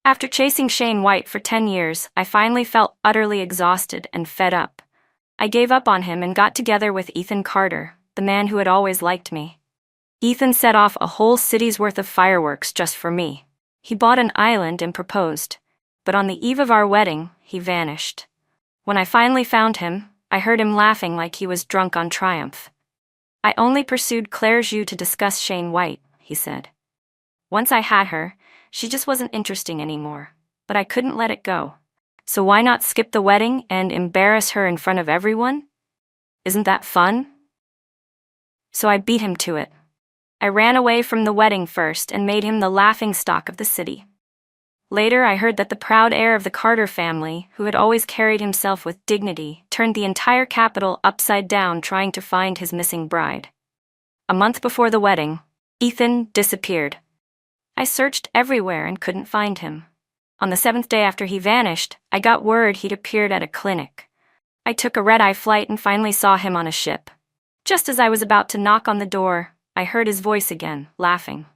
After chasing Shane White for 10 years, I finally felt utterly exhausted and fed up. I gave up on him and got together with Ethan Carter, the man who had always liked me. Ethan set off a whole city's worth of fireworks just for me. He bought an island and proposed, but on the eve of our wedding, he vanished. When I finally found him, I heard him laughing like he was drunk on triumph. "I only pursued Claire Zhu to discuss Shane White," he said. "Once I had her, she just wasn't interesting anymore, but I couldn't let it go. So why not skip the wedding and embarrass her in front of everyone? Isn't that fun?" So I beat him to it. I ran away from the wedding first and made him the laughingstock of the city. Later, I heard that the proud heir of the Carter family, who had always carried himself with dignity, turned the entire capital upside down trying to find his missing bride. A month before the wedding, Ethan disappeared. I searched everywhere and couldn't find him. On the 7th day after he vanished, I got word he'd appeared at a clinic. I took a red-eye flight and finally saw him on a ship. Just as I was about to knock on the door, I heard his voice again, laughing.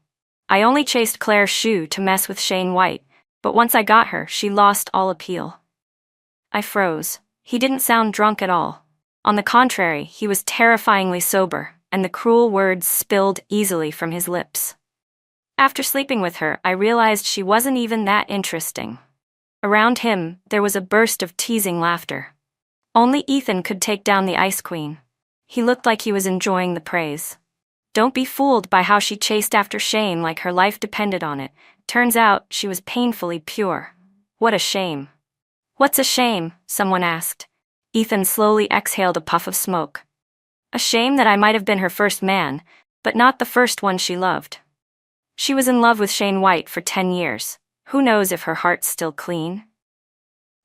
I only chased Claire Zhu to mess with Shane White, but once I got her, she lost all appeal. I froze. He didn't sound drunk at all. On the contrary, he was terrifyingly sober, and the cruel words spilled easily from his lips. After sleeping with her, I realized she wasn't even that interesting. Around him, there was a burst of teasing laughter. Only Ethan could take down the Ice Queen. He looked like he was enjoying the praise. Don't be fooled by how she chased after Shane like her life depended on it. Turns out she was painfully pure. What a shame. "What's a shame?" someone asked. Ethan slowly exhaled a puff of smoke. "A shame that I might have been her first man, but not the first one she loved. She was in love with Shane White for 10 years. Who knows if her heart's still clean?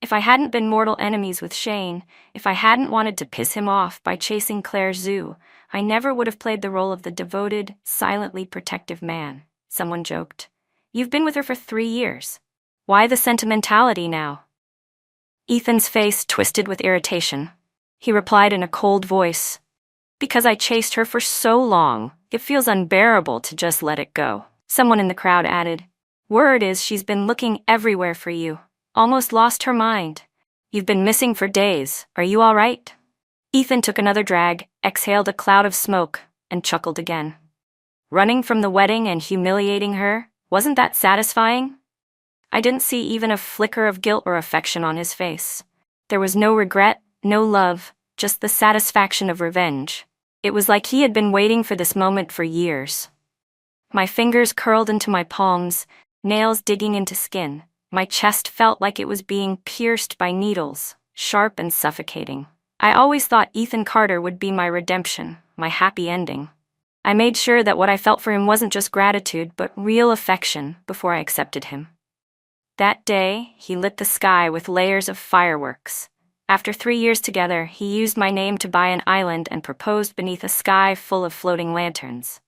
If I hadn't been mortal enemies with Shane, if I hadn't wanted to piss him off by chasing Claire Zhu, I never would have played the role of the devoted, silently protective man," someone joked. "You've been with her for 3 years. Why the sentimentality now?" Ethan's face twisted with irritation. He replied in a cold voice, "Because I chased her for so long, it feels unbearable to just let it go." Someone in the crowd added, "Word is she's been looking everywhere for you. Almost lost her mind. You've been missing for days. Are you all right?" Ethan took another drag, exhaled a cloud of smoke, and chuckled again. Running from the wedding and humiliating her, wasn't that satisfying? I didn't see even a flicker of guilt or affection on his face. There was no regret, no love, just the satisfaction of revenge. It was like he had been waiting for this moment for years. My fingers curled into my palms, nails digging into skin. My chest felt like it was being pierced by needles, sharp and suffocating. I always thought Ethan Carter would be my redemption, my happy ending. I made sure that what I felt for him wasn't just gratitude, but real affection before I accepted him. That day, he lit the sky with layers of fireworks. After 3 years together, he used my name to buy an island and proposed beneath a sky full of floating lanterns.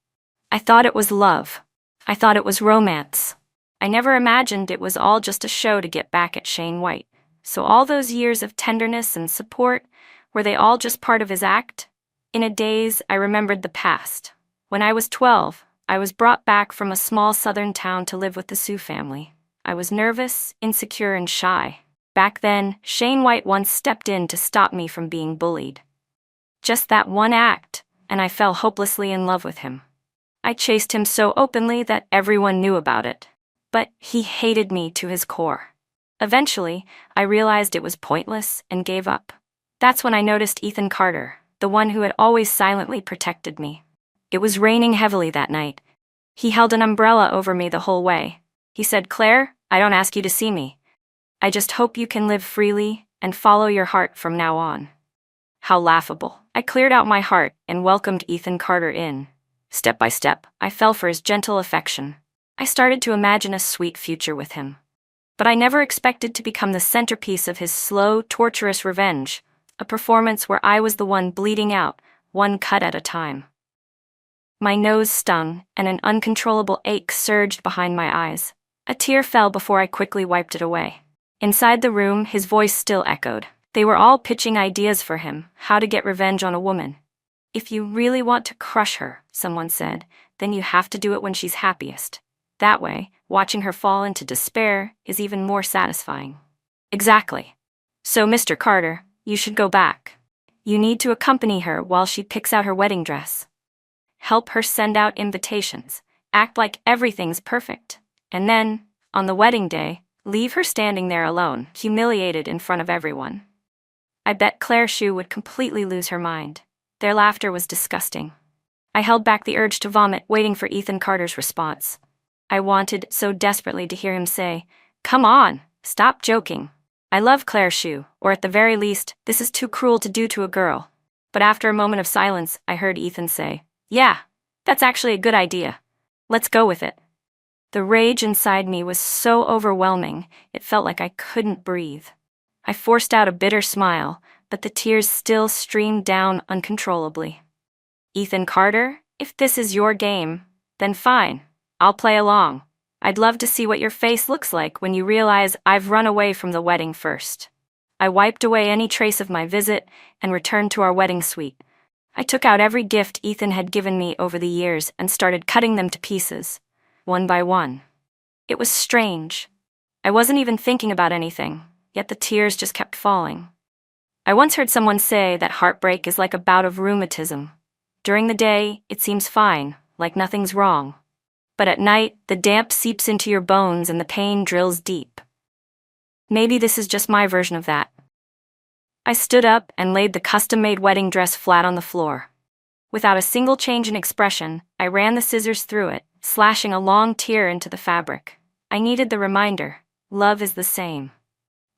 I thought it was love. I thought it was romance. I never imagined it was all just a show to get back at Shane White. So all those years of tenderness and support, were they all just part of his act? In a daze, I remembered the past. When I was 12, I was brought back from a small southern town to live with the Sioux family. I was nervous, insecure, and shy. Back then, Shane White once stepped in to stop me from being bullied. Just that one act, and I fell hopelessly in love with him. I chased him so openly that everyone knew about it. But he hated me to his core. Eventually, I realized it was pointless and gave up. That's when I noticed Ethan Carter, the one who had always silently protected me. It was raining heavily that night. He held an umbrella over me the whole way. He said, "Claire, I don't ask you to see me. I just hope you can live freely and follow your heart from now on." How laughable. I cleared out my heart and welcomed Ethan Carter in. Step by step, I fell for his gentle affection. I started to imagine a sweet future with him. But I never expected to become the centerpiece of his slow, torturous revenge, a performance where I was the one bleeding out, one cut at a time. My nose stung, and an uncontrollable ache surged behind my eyes. A tear fell before I quickly wiped it away. Inside the room, his voice still echoed. They were all pitching ideas for him, how to get revenge on a woman. "If you really want to crush her," someone said, "then you have to do it when she's happiest. That way, watching her fall into despair is even more satisfying. Exactly. So, Mr. Carter, you should go back. You need to accompany her while she picks out her wedding dress. Help her send out invitations. Act like everything's perfect. And then, on the wedding day, leave her standing there alone, humiliated in front of everyone. I bet Claire Shue would completely lose her mind. Their laughter was disgusting. I held back the urge to vomit, waiting for Ethan Carter's response. I wanted so desperately to hear him say, "Come on, stop joking. I love Claire Shue, or at the very least, this is too cruel to do to a girl." But after a moment of silence, I heard Ethan say, "Yeah, that's actually a good idea. Let's go with it." The rage inside me was so overwhelming, it felt like I couldn't breathe. I forced out a bitter smile, but the tears still streamed down uncontrollably. "Ethan Carter, if this is your game, then fine, I'll play along. I'd love to see what your face looks like when you realize I've run away from the wedding first." I wiped away any trace of my visit and returned to our wedding suite. I took out every gift Ethan had given me over the years and started cutting them to pieces, one by one. It was strange. I wasn't even thinking about anything, yet the tears just kept falling. I once heard someone say that heartbreak is like a bout of rheumatism. During the day, it seems fine, like nothing's wrong. But at night, the damp seeps into your bones and the pain drills deep. Maybe this is just my version of that. I stood up and laid the custom-made wedding dress flat on the floor. Without a single change in expression, I ran the scissors through it, slashing a long tear into the fabric. I needed the reminder, love is the same.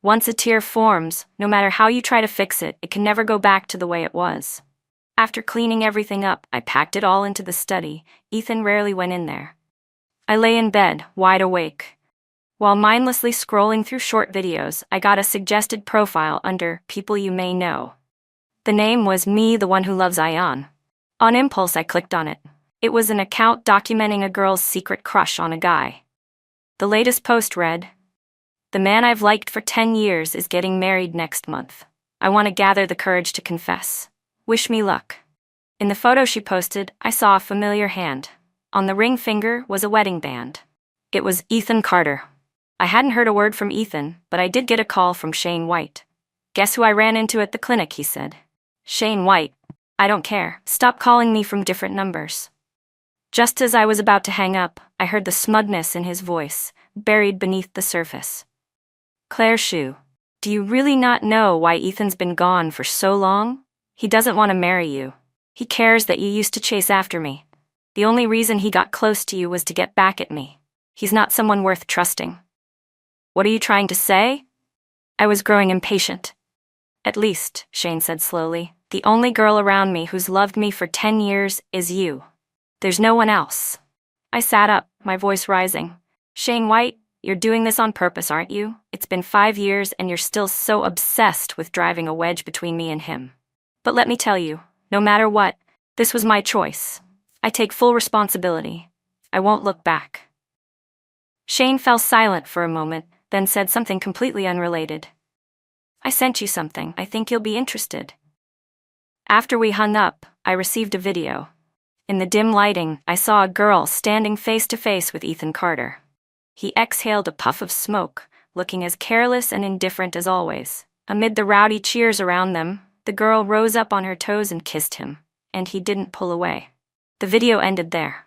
Once a tear forms, no matter how you try to fix it, it can never go back to the way it was. After cleaning everything up, I packed it all into the study. Ethan rarely went in there. I lay in bed, wide awake. While mindlessly scrolling through short videos, I got a suggested profile under People You May Know. The name was Me, the One Who Loves Ion. On impulse, I clicked on it. It was an account documenting a girl's secret crush on a guy. The latest post read, "The man I've liked for 10 years is getting married next month. I want to gather the courage to confess. Wish me luck." In the photo she posted, I saw a familiar hand. On the ring finger was a wedding band. It was Ethan Carter. I hadn't heard a word from Ethan, but I did get a call from Shane White. "Guess who I ran into at the clinic," he said. "Shane White. I don't care. Stop calling me from different numbers." Just as I was about to hang up, I heard the smugness in his voice, buried beneath the surface. "Claire Shue, do you really not know why Ethan's been gone for so long? He doesn't want to marry you. He cares that you used to chase after me. The only reason he got close to you was to get back at me. He's not someone worth trusting." "What are you trying to say?" I was growing impatient. "At least," Shane said slowly, "the only girl around me who's loved me for 10 years is you. There's no one else." I sat up, my voice rising. "Shane White, you're doing this on purpose, aren't you? It's been 5 years and you're still so obsessed with driving a wedge between me and him. But let me tell you, no matter what, this was my choice. I take full responsibility. I won't look back." Shane fell silent for a moment, then said something completely unrelated. "I sent you something. I think you'll be interested." After we hung up, I received a video. In the dim lighting, I saw a girl standing face to face with Ethan Carter. He exhaled a puff of smoke, looking as careless and indifferent as always. Amid the rowdy cheers around them, the girl rose up on her toes and kissed him, and he didn't pull away. The video ended there.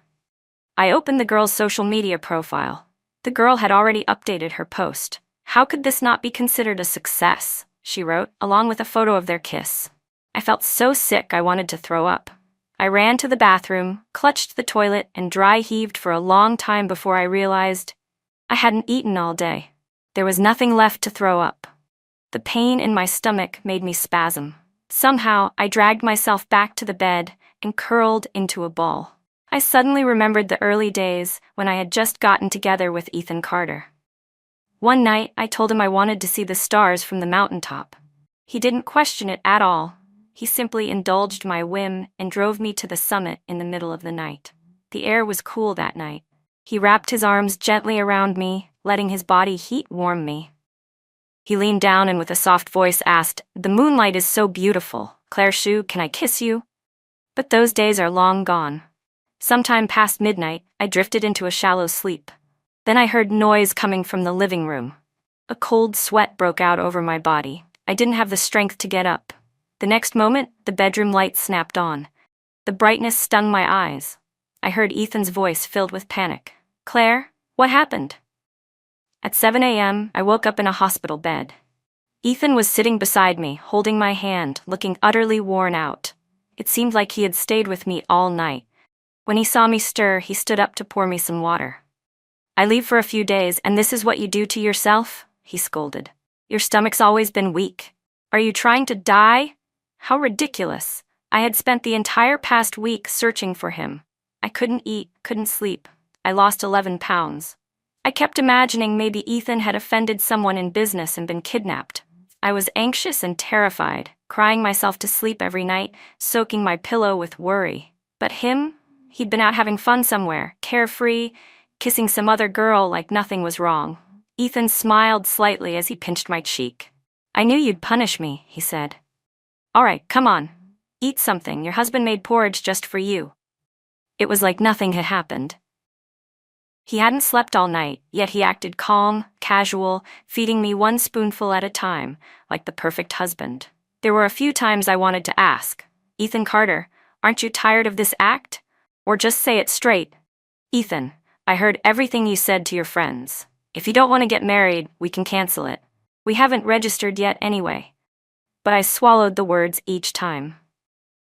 I opened the girl's social media profile. The girl had already updated her post. "How could this not be considered a success?" she wrote, along with a photo of their kiss. I felt so sick I wanted to throw up. I ran to the bathroom, clutched the toilet, and dry heaved for a long time before I realized I hadn't eaten all day. There was nothing left to throw up. The pain in my stomach made me spasm. Somehow, I dragged myself back to the bed and curled into a ball. I suddenly remembered the early days when I had just gotten together with Ethan Carter. One night, I told him I wanted to see the stars from the mountaintop. He didn't question it at all. He simply indulged my whim and drove me to the summit in the middle of the night. The air was cool that night. He wrapped his arms gently around me, letting his body heat warm me. He leaned down and with a soft voice asked, "The moonlight is so beautiful. Claire Shue, can I kiss you?" But those days are long gone. Sometime past midnight, I drifted into a shallow sleep. Then I heard noise coming from the living room. A cold sweat broke out over my body. I didn't have the strength to get up. The next moment, the bedroom lights snapped on. The brightness stung my eyes. I heard Ethan's voice filled with panic. "Claire, what happened?" At 7 a.m., I woke up in a hospital bed. Ethan was sitting beside me, holding my hand, looking utterly worn out. It seemed like he had stayed with me all night. When he saw me stir, he stood up to pour me some water. "I leave for a few days, and this is what you do to yourself?" he scolded. "Your stomach's always been weak. Are you trying to die?" How ridiculous. I had spent the entire past week searching for him. I couldn't eat, couldn't sleep. I lost 11 pounds. I kept imagining maybe Ethan had offended someone in business and been kidnapped. I was anxious and terrified, crying myself to sleep every night, soaking my pillow with worry. But him? He'd been out having fun somewhere, carefree, kissing some other girl like nothing was wrong. Ethan smiled slightly as he pinched my cheek. "I knew you'd punish me," he said. "All right, come on. Eat something. Your husband made porridge just for you." It was like nothing had happened. He hadn't slept all night, yet he acted calm, casual, feeding me one spoonful at a time, like the perfect husband. There were a few times I wanted to ask, "Ethan Carter, aren't you tired of this act? Or just say it straight. Ethan, I heard everything you said to your friends. If you don't want to get married, we can cancel it. We haven't registered yet anyway." But I swallowed the words each time.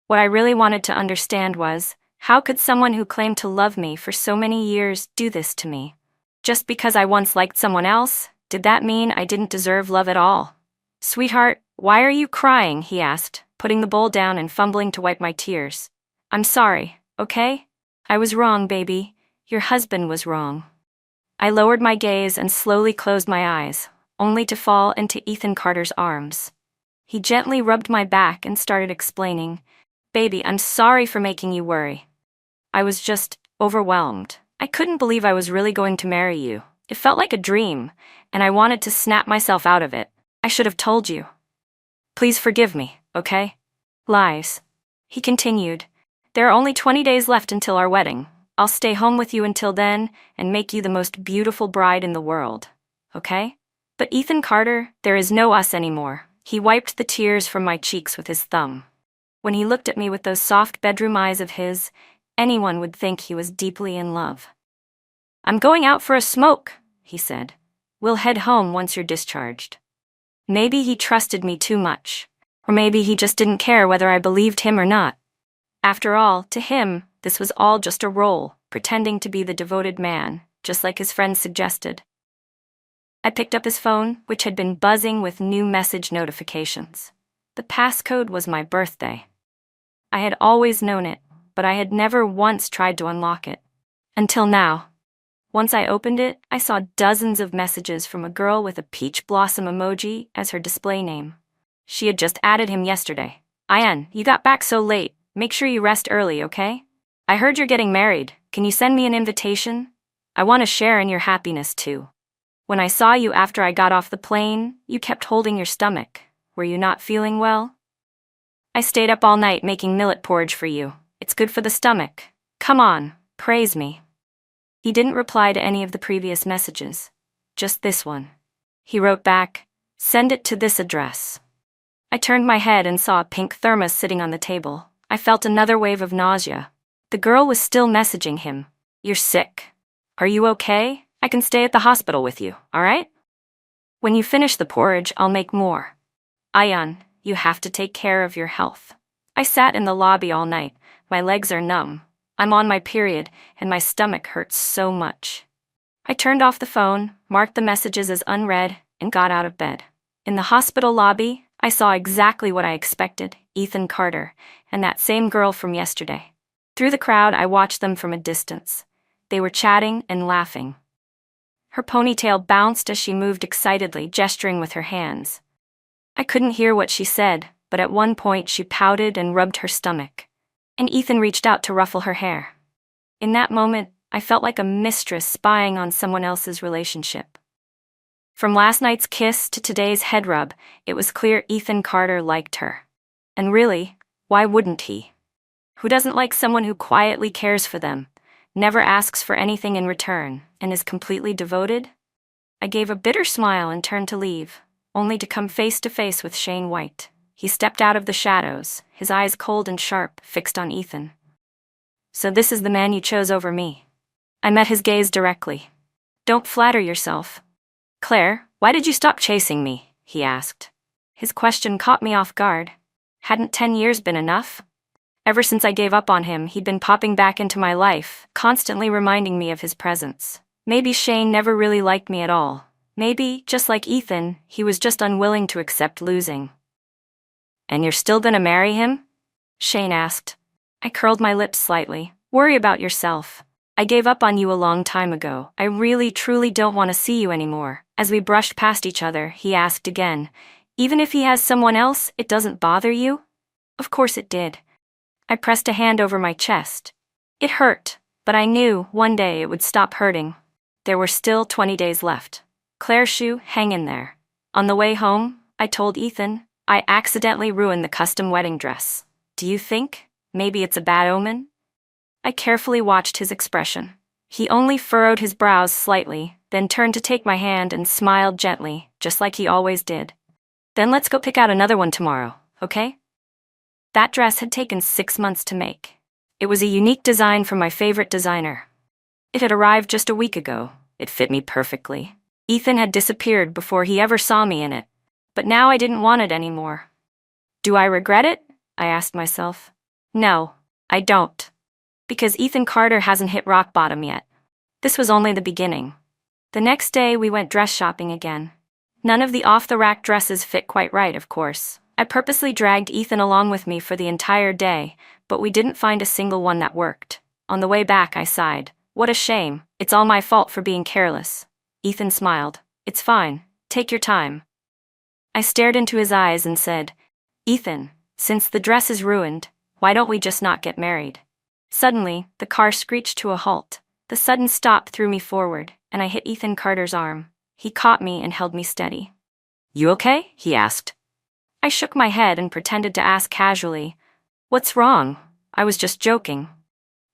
What I really wanted to understand was, how could someone who claimed to love me for so many years do this to me? Just because I once liked someone else, did that mean I didn't deserve love at all? "Sweetheart, why are you crying?" he asked, putting the bowl down and fumbling to wipe my tears. "I'm sorry, okay? I was wrong, baby. Your husband was wrong." I lowered my gaze and slowly closed my eyes, only to fall into Ethan Carter's arms. He gently rubbed my back and started explaining, "Baby, I'm sorry for making you worry. I was just overwhelmed. I couldn't believe I was really going to marry you. It felt like a dream, and I wanted to snap myself out of it. I should have told you. Please forgive me, okay?" "Lies," he continued. "There are only 20 days left until our wedding. I'll stay home with you until then and make you the most beautiful bride in the world, okay? But Ethan Carter, there is no us anymore." He wiped the tears from my cheeks with his thumb. When he looked at me with those soft bedroom eyes of his, anyone would think he was deeply in love. "I'm going out for a smoke," he said. "We'll head home once you're discharged." Maybe he trusted me too much, or maybe he just didn't care whether I believed him or not. After all, to him, this was all just a role, pretending to be the devoted man, just like his friends suggested. I picked up his phone, which had been buzzing with new message notifications. The passcode was my birthday. I had always known it, but I had never once tried to unlock it. Until now. Once I opened it, I saw dozens of messages from a girl with a peach blossom emoji as her display name. She had just added him yesterday. "Ian, you got back so late. Make sure you rest early, okay? I heard you're getting married. Can you send me an invitation? I want to share in your happiness too. When I saw you after I got off the plane, you kept holding your stomach. Were you not feeling well? I stayed up all night making millet porridge for you. It's good for the stomach. Come on, praise me." He didn't reply to any of the previous messages. Just this one. He wrote back, "Send it to this address." I turned my head and saw a pink thermos sitting on the table. I felt another wave of nausea. The girl was still messaging him. "You're sick. Are you okay? I can stay at the hospital with you, all right? When you finish the porridge, I'll make more. Ian, you have to take care of your health." I sat in the lobby all night. My legs are numb. I'm on my period, and my stomach hurts so much. I turned off the phone, marked the messages as unread, and got out of bed. In the hospital lobby, I saw exactly what I expected, Ethan Carter, and that same girl from yesterday. Through the crowd, I watched them from a distance. They were chatting and laughing. Her ponytail bounced as she moved excitedly, gesturing with her hands. I couldn't hear what she said, but at one point she pouted and rubbed her stomach, and Ethan reached out to ruffle her hair. In that moment, I felt like a mistress spying on someone else's relationship. From last night's kiss to today's head rub, it was clear Ethan Carter liked her. And really, why wouldn't he? Who doesn't like someone who quietly cares for them, never asks for anything in return, and is completely devoted? I gave a bitter smile and turned to leave, only to come face to face with Shane White. He stepped out of the shadows, his eyes cold and sharp, fixed on Ethan. So this is the man you chose over me. I met his gaze directly. Don't flatter yourself. Claire, why did you stop chasing me? He asked. His question caught me off guard. Hadn't 10 years been enough? Ever since I gave up on him, he'd been popping back into my life, constantly reminding me of his presence. Maybe Shane never really liked me at all. Maybe, just like Ethan, he was just unwilling to accept losing. And you're still gonna marry him? Shane asked. I curled my lips slightly. Worry about yourself. I gave up on you a long time ago. I really, truly don't want to see you anymore. As we brushed past each other, he asked again, even if he has someone else, it doesn't bother you? Of course it did. I pressed a hand over my chest. It hurt, but I knew one day it would stop hurting. There were still 20 days left. Claire Shue, hang in there. On the way home, I told Ethan, I accidentally ruined the custom wedding dress. Do you think maybe it's a bad omen? I carefully watched his expression. He only furrowed his brows slightly, then turned to take my hand and smiled gently, just like he always did. Then let's go pick out another one tomorrow, okay? That dress had taken 6 months to make. It was a unique design from my favorite designer. It had arrived just a week ago. It fit me perfectly. Ethan had disappeared before he ever saw me in it, but now I didn't want it anymore. Do I regret it? I asked myself. No, I don't. Because Ethan Carter hasn't hit rock bottom yet. This was only the beginning. The next day we went dress shopping again. None of the off-the-rack dresses fit quite right, of course. I purposely dragged Ethan along with me for the entire day, but we didn't find a single one that worked. On the way back I sighed. What a shame. It's all my fault for being careless. Ethan smiled. It's fine. Take your time. I stared into his eyes and said, Ethan, since the dress is ruined, why don't we just not get married? Suddenly, the car screeched to a halt. The sudden stop threw me forward, and I hit Ethan Carter's arm. He caught me and held me steady. You okay? He asked. I shook my head and pretended to ask casually, What's wrong? I was just joking.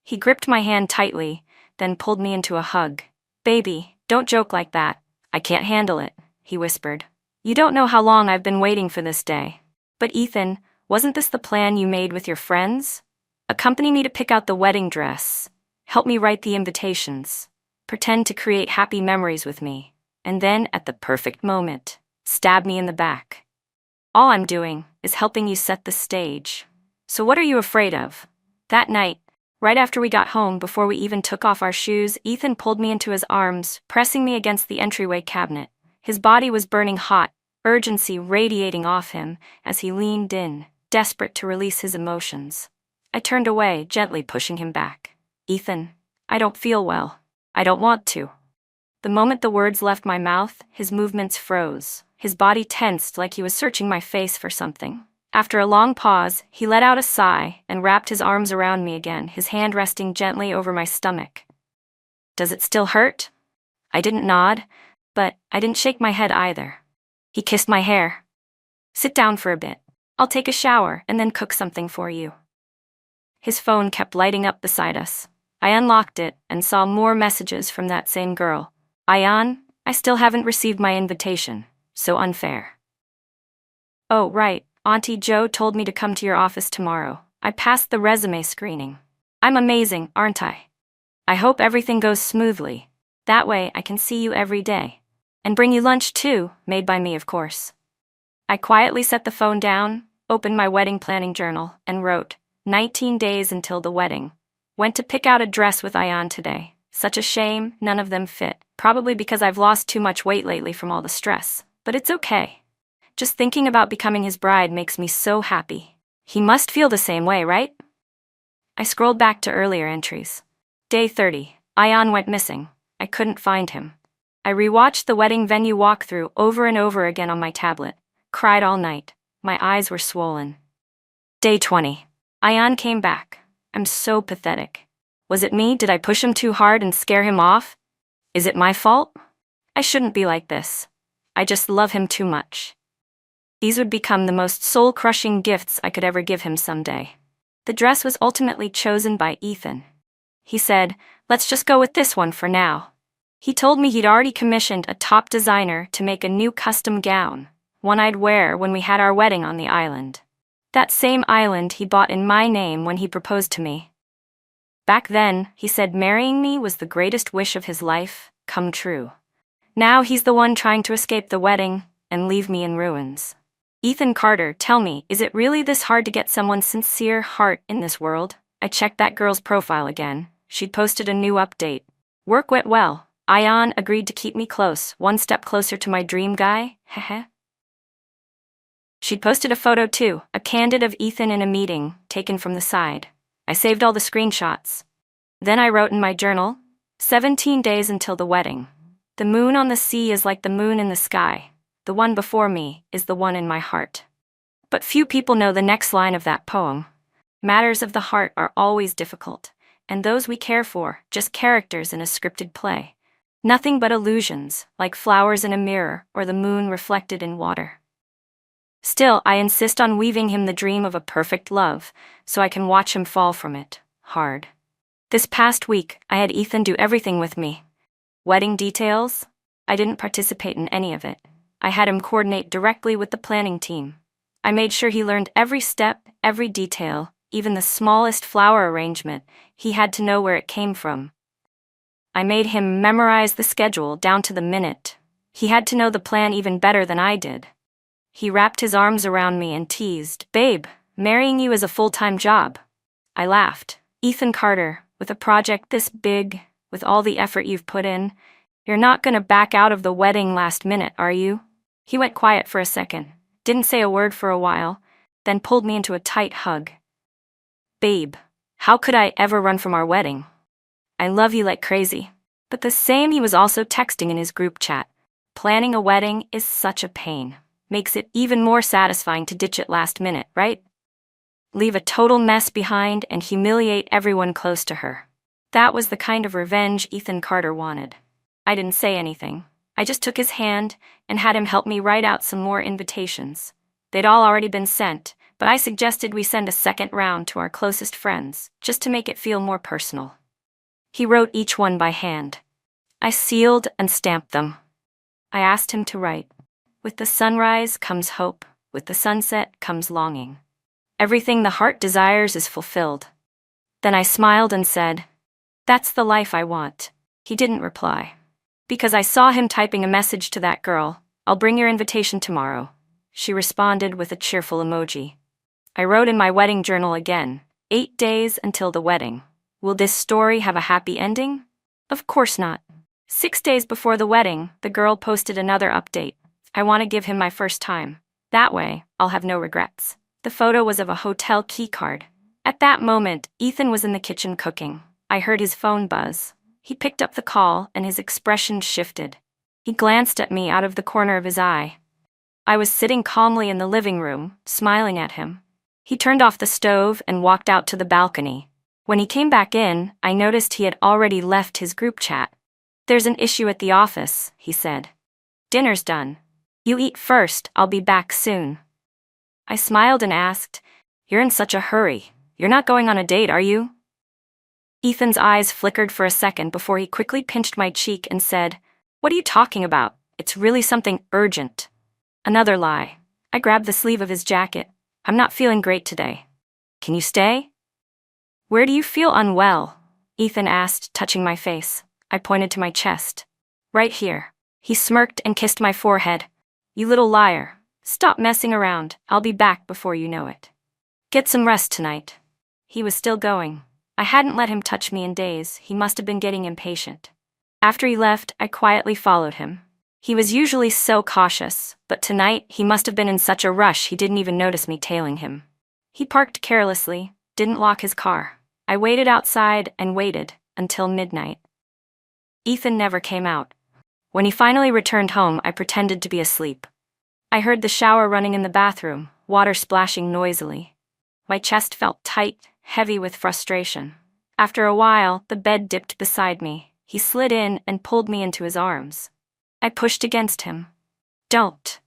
He gripped my hand tightly, then pulled me into a hug. Baby, don't joke like that. I can't handle it, he whispered. You don't know how long I've been waiting for this day. But Ethan, wasn't this the plan you made with your friends? Accompany me to pick out the wedding dress. Help me write the invitations. Pretend to create happy memories with me. And then, at the perfect moment, stab me in the back. All I'm doing is helping you set the stage. So what are you afraid of? That night, right after we got home, before we even took off our shoes, Ethan pulled me into his arms, pressing me against the entryway cabinet. His body was burning hot, urgency radiating off him as he leaned in, desperate to release his emotions. I turned away, gently pushing him back. Ethan, I don't feel well. I don't want to. The moment the words left my mouth, his movements froze. His body tensed like he was searching my face for something. After a long pause, he let out a sigh and wrapped his arms around me again, his hand resting gently over my stomach. Does it still hurt? I didn't nod, but I didn't shake my head either. He kissed my hair. Sit down for a bit. I'll take a shower and then cook something for you. His phone kept lighting up beside us. I unlocked it and saw more messages from that same girl. Ayan, I still haven't received my invitation. So unfair. Oh, right. Auntie Jo told me to come to your office tomorrow. I passed the resume screening. I'm amazing, aren't I? I hope everything goes smoothly. That way I can see you every day. And bring you lunch too, made by me, of course. I quietly set the phone down, opened my wedding planning journal, and wrote, 19 days until the wedding. Went to pick out a dress with Ayan today. Such a shame, none of them fit. Probably because I've lost too much weight lately from all the stress. But it's okay. Just thinking about becoming his bride makes me so happy. He must feel the same way, right? I scrolled back to earlier entries. Day 30. Ayan went missing. I couldn't find him. I rewatched the wedding venue walkthrough over and over again on my tablet. Cried all night. My eyes were swollen. Day 20. Ayan came back. I'm so pathetic. Was it me? Did I push him too hard and scare him off? Is it my fault? I shouldn't be like this. I just love him too much. These would become the most soul-crushing gifts I could ever give him someday. The dress was ultimately chosen by Ethan. he said, let's just go with this one for now. He told me he'd already commissioned a top designer to make a new custom gown, one I'd wear when we had our wedding on the island. That same island he bought in my name when he proposed to me. Back then, he said marrying me was the greatest wish of his life, come true. Now he's the one trying to escape the wedding and leave me in ruins. Ethan Carter, tell me, is it really this hard to get someone's sincere heart in this world? I checked that girl's profile again. She'd posted a new update. Work went well. Ion agreed to keep me close, one step closer to my dream guy, heh. She'd posted a photo too, a candid of Ethan in a meeting, taken from the side. I saved all the screenshots. Then I wrote in my journal, 17 days until the wedding. The moon on the sea is like the moon in the sky. The one before me is the one in my heart. But few people know the next line of that poem. Matters of the heart are always difficult, and those we care for, just characters in a scripted play. Nothing but illusions, like flowers in a mirror or the moon reflected in water. Still, I insist on weaving him the dream of a perfect love, so I can watch him fall from it, hard. This past week, I had Ethan do everything with me. Wedding details? I didn't participate in any of it. I had him coordinate directly with the planning team. I made sure he learned every step, every detail, even the smallest flower arrangement. He had to know where it came from. I made him memorize the schedule down to the minute. He had to know the plan even better than I did. He wrapped his arms around me and teased, "Babe, marrying you is a full-time job." I laughed. Ethan Carter, with a project this big, with all the effort you've put in, you're not gonna back out of the wedding last minute, are you? He went quiet for a second, didn't say a word for a while, then pulled me into a tight hug. Babe, how could I ever run from our wedding? I love you like crazy. But the same he was also texting in his group chat. Planning a wedding is such a pain. Makes it even more satisfying to ditch it last minute, right? Leave a total mess behind and humiliate everyone close to her. That was the kind of revenge Ethan Carter wanted. I didn't say anything. I just took his hand and had him help me write out some more invitations. They'd all already been sent, but I suggested we send a second round to our closest friends, just to make it feel more personal. He wrote each one by hand. I sealed and stamped them. I asked him to write, "With the sunrise comes hope, with the sunset comes longing. Everything the heart desires is fulfilled." Then I smiled and said, "That's the life I want." He didn't reply. Because I saw him typing a message to that girl, "I'll bring your invitation tomorrow." She responded with a cheerful emoji. I wrote in my wedding journal again, 8 days until the wedding. Will this story have a happy ending? Of course not. 6 days before the wedding, the girl posted another update. I want to give him my first time. That way, I'll have no regrets. The photo was of a hotel key card. At that moment, Ethan was in the kitchen cooking. I heard his phone buzz. He picked up the call and his expression shifted. He glanced at me out of the corner of his eye. I was sitting calmly in the living room, smiling at him. He turned off the stove and walked out to the balcony. When he came back in, I noticed he had already left his group chat. "There's an issue at the office," he said. "Dinner's done. You eat first, I'll be back soon." I smiled and asked, "You're in such a hurry. You're not going on a date, are you?" Ethan's eyes flickered for a second before he quickly pinched my cheek and said, "What are you talking about? It's really something urgent." Another lie. I grabbed the sleeve of his jacket. "I'm not feeling great today. Can you stay?" "Where do you feel unwell?" Ethan asked, touching my face. I pointed to my chest. "Right here." He smirked and kissed my forehead. "You little liar. Stop messing around. I'll be back before you know it. Get some rest tonight." He was still going. I hadn't let him touch me in days. He must have been getting impatient. After he left, I quietly followed him. He was usually so cautious, but tonight he must have been in such a rush he didn't even notice me tailing him. He parked carelessly, didn't lock his car. I waited outside and waited until midnight. Ethan never came out. When he finally returned home, I pretended to be asleep. I heard the shower running in the bathroom, water splashing noisily. My chest felt tight, heavy with frustration. After a while, the bed dipped beside me. He slid in and pulled me into his arms. I pushed against him. "Don't.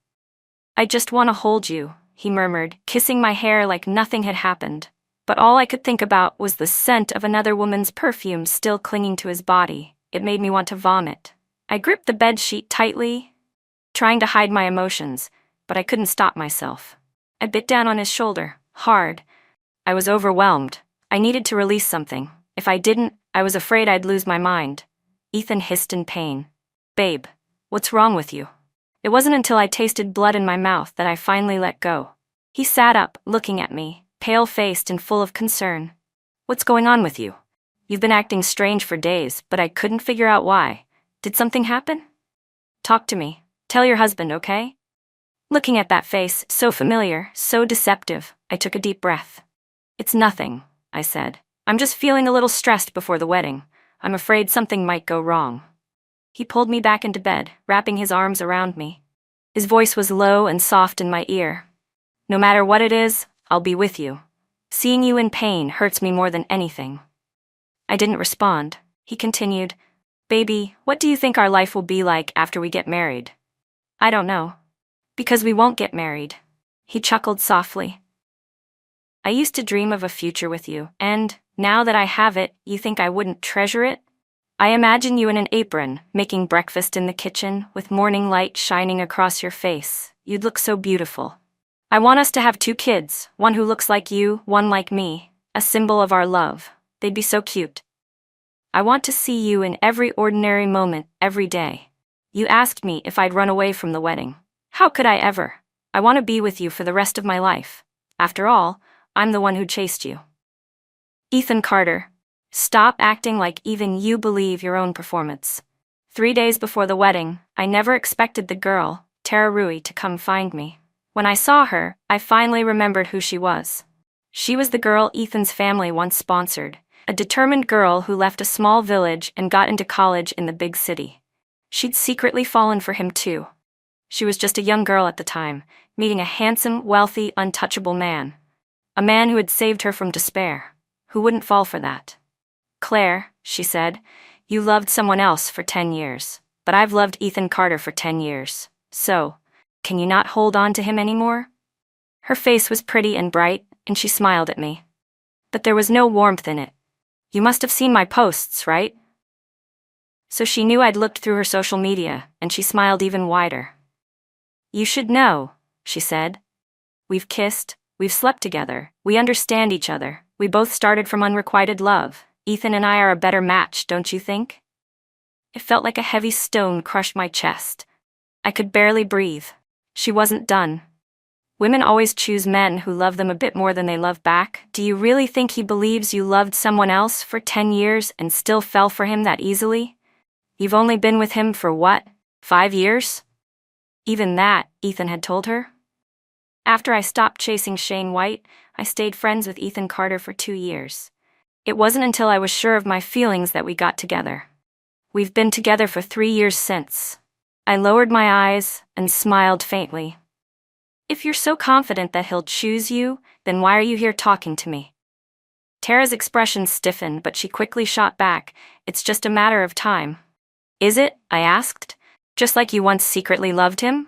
I just want to hold you," he murmured, kissing my hair like nothing had happened. but all I could think about was the scent of another woman's perfume still clinging to his body. It made me want to vomit. I gripped the bedsheet tightly, trying to hide my emotions, but I couldn't stop myself. I bit down on his shoulder, hard. I was overwhelmed. I needed to release something. If I didn't, I was afraid I'd lose my mind. Ethan hissed in pain. "Babe, what's wrong with you?" It wasn't until I tasted blood in my mouth that I finally let go. He sat up, looking at me, pale-faced and full of concern. "What's going on with you? You've been acting strange for days, but I couldn't figure out why. Did something happen? Talk to me. Tell your husband, okay?" Looking at that face, so familiar, so deceptive, I took a deep breath. "It's nothing," I said. "I'm just feeling a little stressed before the wedding. I'm afraid something might go wrong." He pulled me back into bed, wrapping his arms around me. His voice was low and soft in my ear. "No matter what it is, I'll be with you. Seeing you in pain hurts me more than anything." I didn't respond. He continued, "Baby, what do you think our life will be like after we get married?" "I don't know. Because we won't get married." He chuckled softly. "I used to dream of a future with you, and, now that I have it, you think I wouldn't treasure it? I imagine you in an apron, making breakfast in the kitchen, with morning light shining across your face. You'd look so beautiful. I want us to have 2 kids, one who looks like you, one like me, a symbol of our love. They'd be so cute. I want to see you in every ordinary moment, every day. You asked me if I'd run away from the wedding. How could I ever? I want to be with you for the rest of my life. After all, I'm the one who chased you." Ethan Carter, stop acting like even you believe your own performance. 3 days before the wedding, I never expected the girl, Tara Rui, to come find me. When I saw her, I finally remembered who she was. She was the girl Ethan's family once sponsored, a determined girl who left a small village and got into college in the big city. She'd secretly fallen for him too. She was just a young girl at the time, meeting a handsome, wealthy, untouchable man. A man who had saved her from despair. Who wouldn't fall for that? "Claire," she said, "you loved someone else for 10 years, but I've loved Ethan Carter for 10 years. So, can you not hold on to him anymore?" Her face was pretty and bright, and she smiled at me. But there was no warmth in it. "You must have seen my posts, right?" So she knew I'd looked through her social media, and she smiled even wider. "You should know," she said. "We've kissed, we've slept together, we understand each other, we both started from unrequited love. Ethan and I are a better match, don't you think?" It felt like a heavy stone crushed my chest. I could barely breathe. She wasn't done. "Women always choose men who love them a bit more than they love back. Do you really think he believes you loved someone else for 10 years and still fell for him that easily? You've only been with him for what, 5 years?" Even that, Ethan had told her. After I stopped chasing Shane White, I stayed friends with Ethan Carter for 2 years. It wasn't until I was sure of my feelings that we got together. We've been together for 3 years since. I lowered my eyes and smiled faintly. "If you're so confident that he'll choose you, then why are you here talking to me?" Tara's expression stiffened, but she quickly shot back, "It's just a matter of time." "Is it?" I asked. "Just like you once secretly loved him?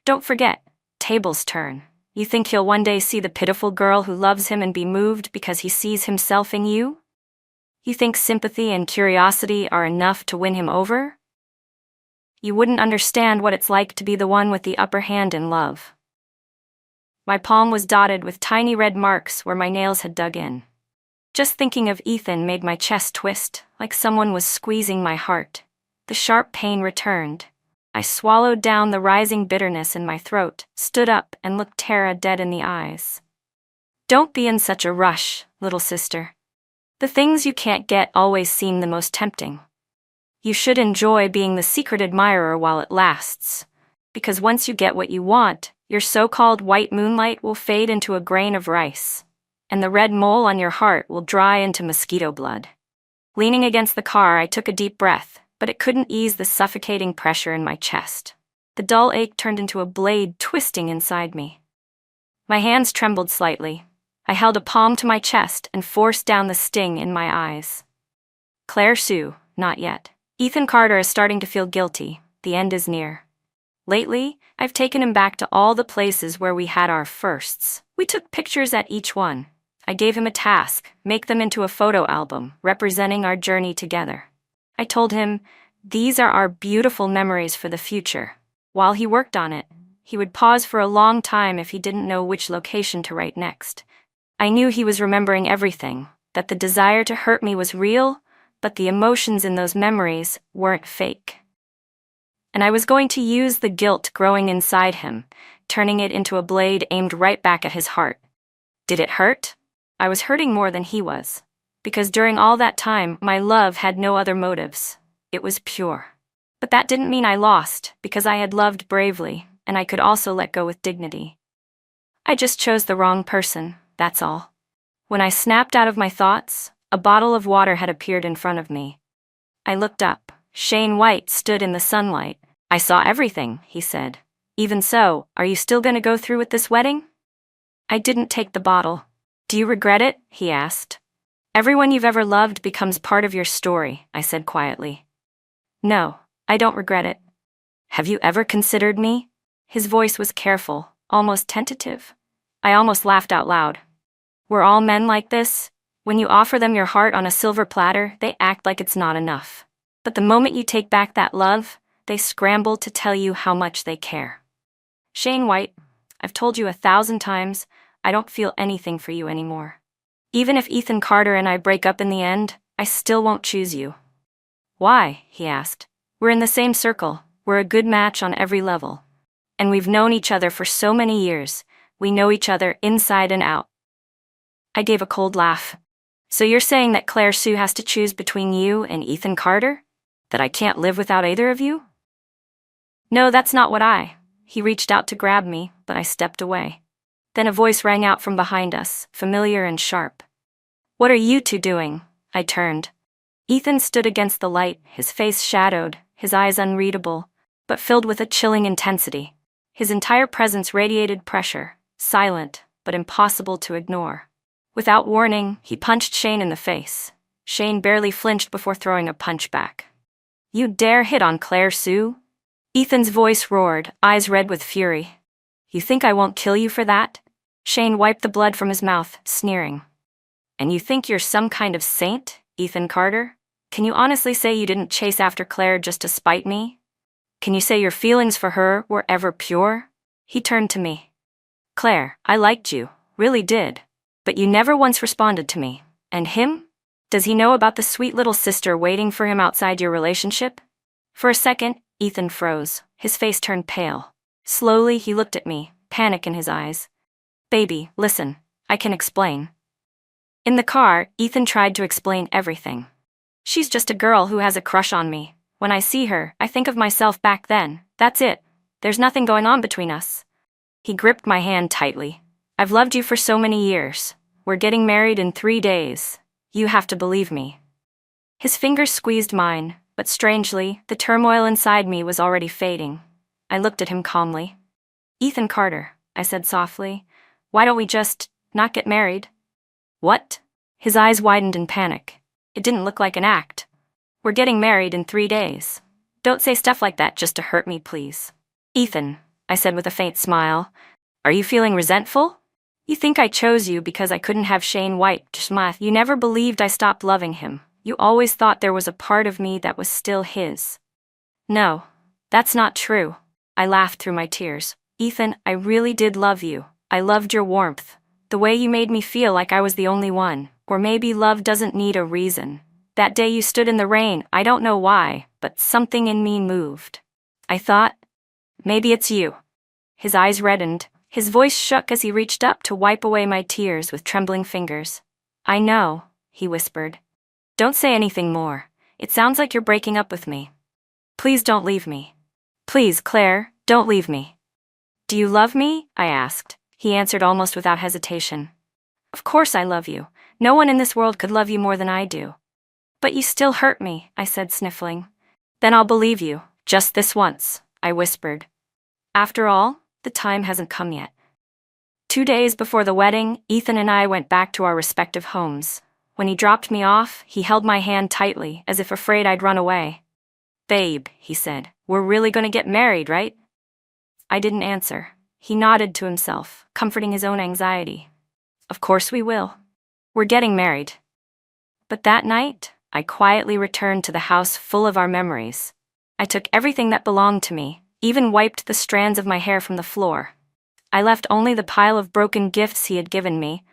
Don't forget, tables turn. You think he'll one day see the pitiful girl who loves him and be moved because he sees himself in you? You think sympathy and curiosity are enough to win him over? You wouldn't understand what it's like to be the one with the upper hand in love." My palm was dotted with tiny red marks where my nails had dug in. Just thinking of Ethan made my chest twist, like someone was squeezing my heart. The sharp pain returned. I swallowed down the rising bitterness in my throat, stood up, and looked Tara dead in the eyes. "Don't be in such a rush, little sister. The things you can't get always seem the most tempting. You should enjoy being the secret admirer while it lasts, because once you get what you want, your so-called white moonlight will fade into a grain of rice, and the red mole on your heart will dry into mosquito blood." Leaning against the car, I took a deep breath, but it couldn't ease the suffocating pressure in my chest. The dull ache turned into a blade twisting inside me. My hands trembled slightly. I held a palm to my chest and forced down the sting in my eyes. "Claire Sue, not yet. Ethan Carter is starting to feel guilty. The end is near. Lately, I've taken him back to all the places where we had our firsts. We took pictures at each one. I gave him a task: make them into a photo album representing our journey together. I told him, these are our beautiful memories for the future. While he worked on it, he would pause for a long time if he didn't know which location to write next. I knew he was remembering everything, that the desire to hurt me was real, but the emotions in those memories weren't fake. And I was going to use the guilt growing inside him, turning it into a blade aimed right back at his heart. Did it hurt? I was hurting more than he was, because during all that time, my love had no other motives. It was pure. But that didn't mean I lost, because I had loved bravely, and I could also let go with dignity. I just chose the wrong person, that's all. When I snapped out of my thoughts, a bottle of water had appeared in front of me. I looked up. Shane White stood in the sunlight. I saw everything, he said. Even so, are you still going to go through with this wedding? I didn't take the bottle. Do you regret it? He asked. Everyone you've ever loved becomes part of your story, I said quietly. No, I don't regret it. Have you ever considered me? His voice was careful, almost tentative. I almost laughed out loud. Were all men like this? When you offer them your heart on a silver platter, they act like it's not enough. But the moment you take back that love, they scramble to tell you how much they care. Shane White, I've told you 1,000 times, I don't feel anything for you anymore. Even if Ethan Carter and I break up in the end, I still won't choose you. Why? He asked. We're in the same circle, we're a good match on every level. And we've known each other for so many years, we know each other inside and out. I gave a cold laugh. So you're saying that Claire Sue has to choose between you and Ethan Carter? That I can't live without either of you? No, that's not what He reached out to grab me, but I stepped away. Then a voice rang out from behind us, familiar and sharp. What are you two doing? I turned. Ethan stood against the light, his face shadowed, his eyes unreadable, but filled with a chilling intensity. His entire presence radiated pressure, silent, but impossible to ignore. Without warning, he punched Shane in the face. Shane barely flinched before throwing a punch back. You dare hit on Claire Sue? Ethan's voice roared, eyes red with fury. You think I won't kill you for that? Shane wiped the blood from his mouth, sneering. And you think you're some kind of saint, Ethan Carter? Can you honestly say you didn't chase after Claire just to spite me? Can you say your feelings for her were ever pure? He turned to me. Claire, I liked you, really did. But you never once responded to me. And him? Does he know about the sweet little sister waiting for him outside your relationship? For a second, Ethan froze. His face turned pale. Slowly, he looked at me, panic in his eyes. Baby, listen, I can explain. In the car, Ethan tried to explain everything. She's just a girl who has a crush on me. When I see her, I think of myself back then. That's it. There's nothing going on between us. He gripped my hand tightly. I've loved you for so many years. We're getting married in 3 days. You have to believe me. His fingers squeezed mine, but strangely, the turmoil inside me was already fading. I looked at him calmly. Ethan Carter, I said softly, why don't we just not get married? What? His eyes widened in panic. It didn't look like an act. We're getting married in 3 days. Don't say stuff like that just to hurt me, please. Ethan, I said with a faint smile, are you feeling resentful? You think I chose you because I couldn't have Shane White, Schmath. You never believed I stopped loving him. You always thought there was a part of me that was still his. No, that's not true. I laughed through my tears. Ethan, I really did love you. I loved your warmth. The way you made me feel like I was the only one. Or maybe love doesn't need a reason. That day you stood in the rain, I don't know why, but something in me moved. I thought, maybe it's you. His eyes reddened. His voice shook as he reached up to wipe away my tears with trembling fingers. I know, he whispered. Don't say anything more. It sounds like you're breaking up with me. Please don't leave me. Please, Claire, don't leave me. Do you love me? I asked. He answered almost without hesitation. Of course I love you. No one in this world could love you more than I do. But you still hurt me, I said, sniffling. Then I'll believe you, just this once, I whispered. After all, the time hasn't come yet. 2 days before the wedding, Ethan and I went back to our respective homes. When he dropped me off, he held my hand tightly, as if afraid I'd run away. Babe, he said, we're really going to get married, right? I didn't answer. He nodded to himself, comforting his own anxiety. Of course we will. We're getting married. But that night, I quietly returned to the house full of our memories. I took everything that belonged to me, even wiped the strands of my hair from the floor. I left only the pile of broken gifts he had given me,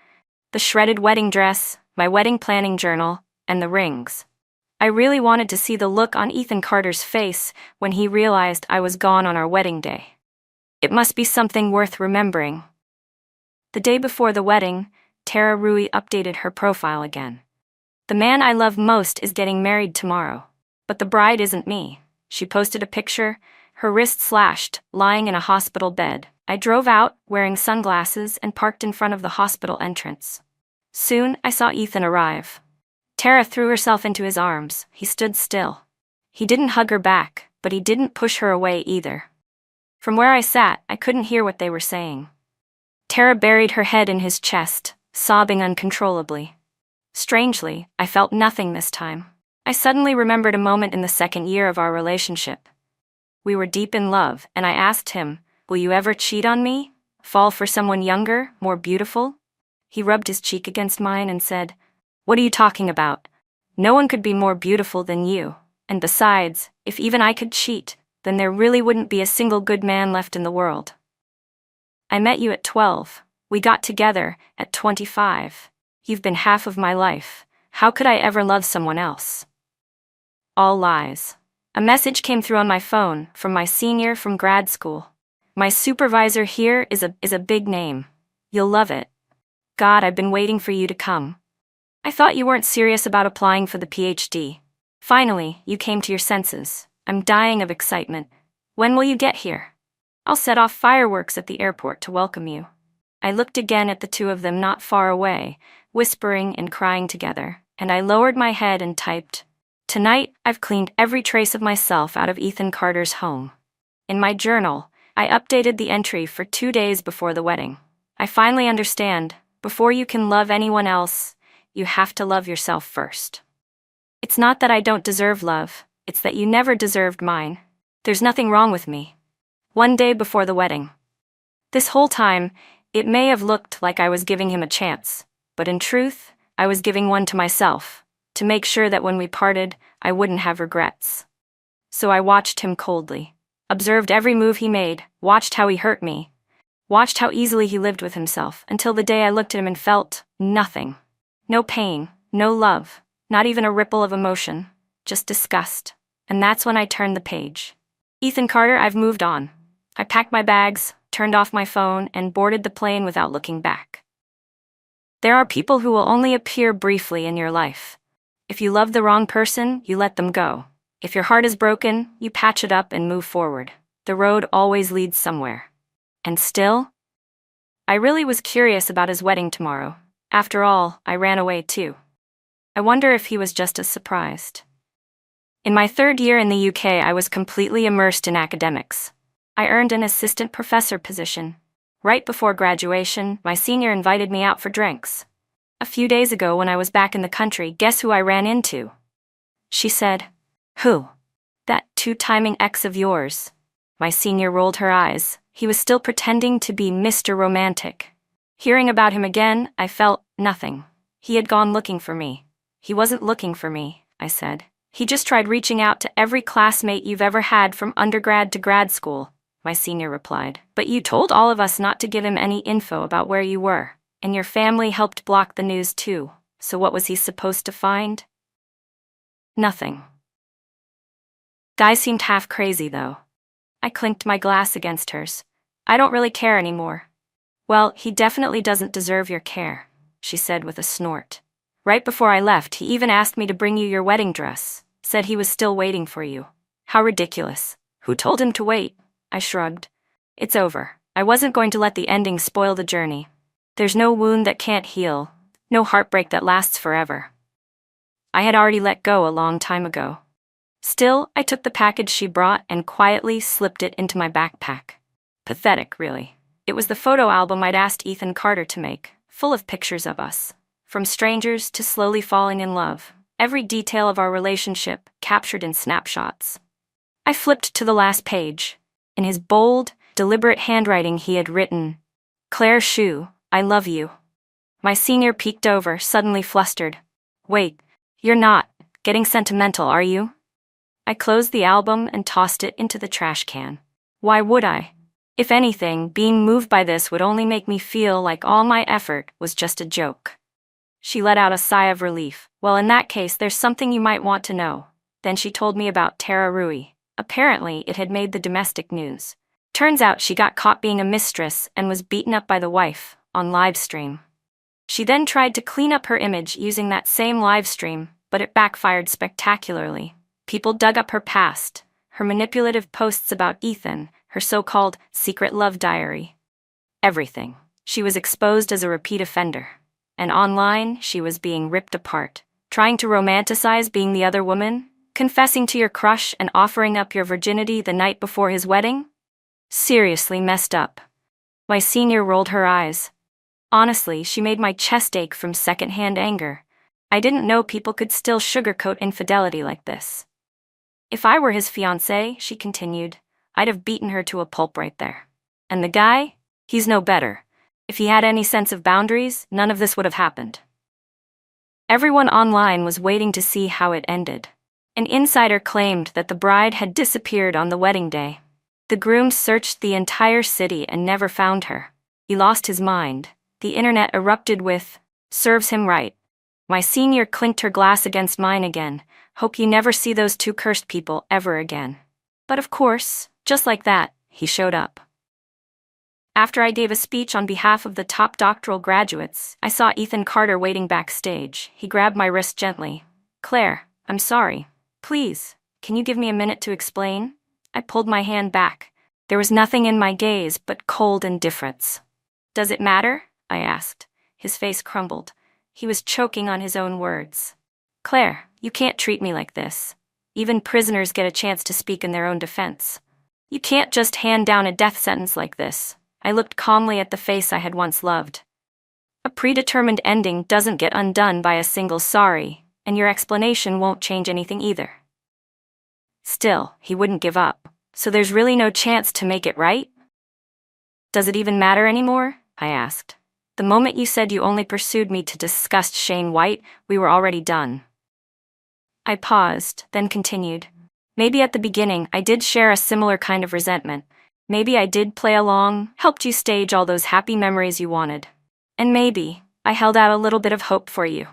the shredded wedding dress, my wedding planning journal, and the rings. I really wanted to see the look on Ethan Carter's face when he realized I was gone on our wedding day. It must be something worth remembering. The day before the wedding, Tara Rui updated her profile again. The man I love most is getting married tomorrow. But the bride isn't me. She posted a picture, her wrist slashed, lying in a hospital bed. I drove out, wearing sunglasses, and parked in front of the hospital entrance. Soon, I saw Ethan arrive. Tara threw herself into his arms. He stood still. He didn't hug her back, but he didn't push her away either. From where I sat, I couldn't hear what they were saying. Tara buried her head in his chest, sobbing uncontrollably. Strangely, I felt nothing this time. I suddenly remembered a moment in the second year of our relationship. We were deep in love, and I asked him, "Will you ever cheat on me? Fall for someone younger, more beautiful?" He rubbed his cheek against mine and said, "What are you talking about? No one could be more beautiful than you. And besides, if even I could cheat, then there really wouldn't be a single good man left in the world. I met you at 12. We got together at 25. You've been half of my life. How could I ever love someone else?" All lies. A message came through on my phone from my senior from grad school. "My supervisor here is a big name. You'll love it. God, I've been waiting for you to come. I thought you weren't serious about applying for the PhD. Finally, you came to your senses. I'm dying of excitement. When will you get here? I'll set off fireworks at the airport to welcome you." I looked again at the two of them not far away, whispering and crying together, and I lowered my head and typed, "Tonight, I've cleaned every trace of myself out of Ethan Carter's home." In my journal, I updated the entry for 2 days before the wedding. I finally understand, before you can love anyone else, you have to love yourself first. It's not that I don't deserve love, it's that you never deserved mine. There's nothing wrong with me. One day before the wedding. This whole time, it may have looked like I was giving him a chance, but in truth, I was giving one to myself, to make sure that when we parted, I wouldn't have regrets. So I watched him coldly, observed every move he made, watched how he hurt me, watched how easily he lived with himself, until the day I looked at him and felt nothing. No pain, no love, not even a ripple of emotion, just disgust. And that's when I turned the page. Ethan Carter, I've moved on. I packed my bags, turned off my phone, and boarded the plane without looking back. There are people who will only appear briefly in your life. If you love the wrong person, you let them go. If your heart is broken, you patch it up and move forward. The road always leads somewhere. And still, I really was curious about his wedding tomorrow. After all, I ran away too. I wonder if he was just as surprised. In my 3rd year in the UK, I was completely immersed in academics. I earned an assistant professor position. Right before graduation, my senior invited me out for drinks. A few days ago, when I was back in the country, guess who I ran into? She said, "Who?" "That 2-timing ex of yours." My senior rolled her eyes. He was still pretending to be Mr. Romantic. Hearing about him again, I felt nothing. He had gone looking for me. "He wasn't looking for me," I said. "He just tried reaching out to every classmate you've ever had from undergrad to grad school," my senior replied. "But you told all of us not to give him any info about where you were, and your family helped block the news too. So what was he supposed to find?" Nothing. Guy seemed half crazy though. I clinked my glass against hers. "I don't really care anymore." "Well, he definitely doesn't deserve your care," she said with a snort. "Right before I left, he even asked me to bring you your wedding dress, said he was still waiting for you." How ridiculous. Who told him to wait? I shrugged. It's over. I wasn't going to let the ending spoil the journey. There's no wound that can't heal, no heartbreak that lasts forever. I had already let go a long time ago. Still, I took the package she brought and quietly slipped it into my backpack. Pathetic, really. It was the photo album I'd asked Ethan Carter to make, full of pictures of us. From strangers to slowly falling in love, every detail of our relationship captured in snapshots. I flipped to the last page. In his bold, deliberate handwriting he had written, "Claire Shu, I love you." My senior peeked over, suddenly flustered. Wait, you're not getting sentimental, are you? I closed the album and tossed it into the trash can. Why would I? If anything, being moved by this would only make me feel like all my effort was just a joke. She let out a sigh of relief. Well, in that case, there's something you might want to know. Then she told me about Tara Rui. Apparently, it had made the domestic news. Turns out she got caught being a mistress and was beaten up by the wife, on live stream. She then tried to clean up her image using that same live stream, but it backfired spectacularly. People dug up her past, her manipulative posts about Ethan, her so-called secret love diary. Everything. She was exposed as a repeat offender. And online, she was being ripped apart. Trying to romanticize being the other woman? Confessing to your crush and offering up your virginity the night before his wedding? Seriously messed up. My senior rolled her eyes. Honestly, she made my chest ache from secondhand anger. I didn't know people could still sugarcoat infidelity like this. If I were his fiancée, she continued, I'd have beaten her to a pulp right there. And the guy? He's no better. If he had any sense of boundaries, none of this would have happened. Everyone online was waiting to see how it ended. An insider claimed that the bride had disappeared on the wedding day. The groom searched the entire city and never found her. He lost his mind. The internet erupted with, serves him right. My senior clinked her glass against mine again. Hope you never see those two cursed people ever again. But of course, just like that, he showed up. After I gave a speech on behalf of the top doctoral graduates, I saw Ethan Carter waiting backstage. He grabbed my wrist gently. Claire, I'm sorry. Please, can you give me a minute to explain? I pulled my hand back. There was nothing in my gaze but cold indifference. Does it matter? I asked. His face crumbled. He was choking on his own words. Claire, you can't treat me like this. Even prisoners get a chance to speak in their own defense. You can't just hand down a death sentence like this. I looked calmly at the face I had once loved. A predetermined ending doesn't get undone by a single sorry, and your explanation won't change anything either. Still, he wouldn't give up. So there's really no chance to make it right? Does it even matter anymore? I asked. The moment you said you only pursued me to disgust Shane White, we were already done. I paused, then continued. Maybe at the beginning I did share a similar kind of resentment. Maybe I did play along, helped you stage all those happy memories you wanted. And maybe I held out a little bit of hope for you.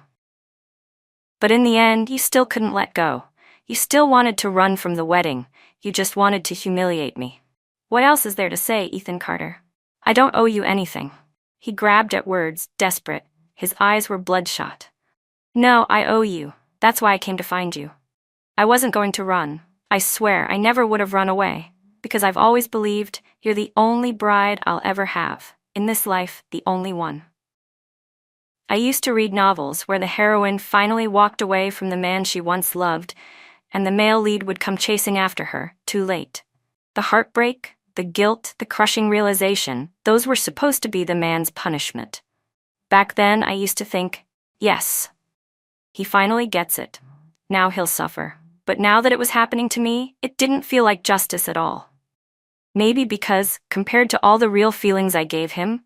But in the end, you still couldn't let go. You still wanted to run from the wedding. You just wanted to humiliate me. What else is there to say, Ethan Carter? I don't owe you anything. He grabbed at words, desperate. His eyes were bloodshot. No, I owe you. That's why I came to find you. I wasn't going to run. I swear I never would have run away. Because I've always believed you're the only bride I'll ever have. In this life, the only one. I used to read novels where the heroine finally walked away from the man she once loved, and the male lead would come chasing after her, too late. The heartbreak, the guilt, the crushing realization, those were supposed to be the man's punishment. Back then, I used to think, yes, he finally gets it. Now he'll suffer. But now that it was happening to me, it didn't feel like justice at all. Maybe because, compared to all the real feelings I gave him,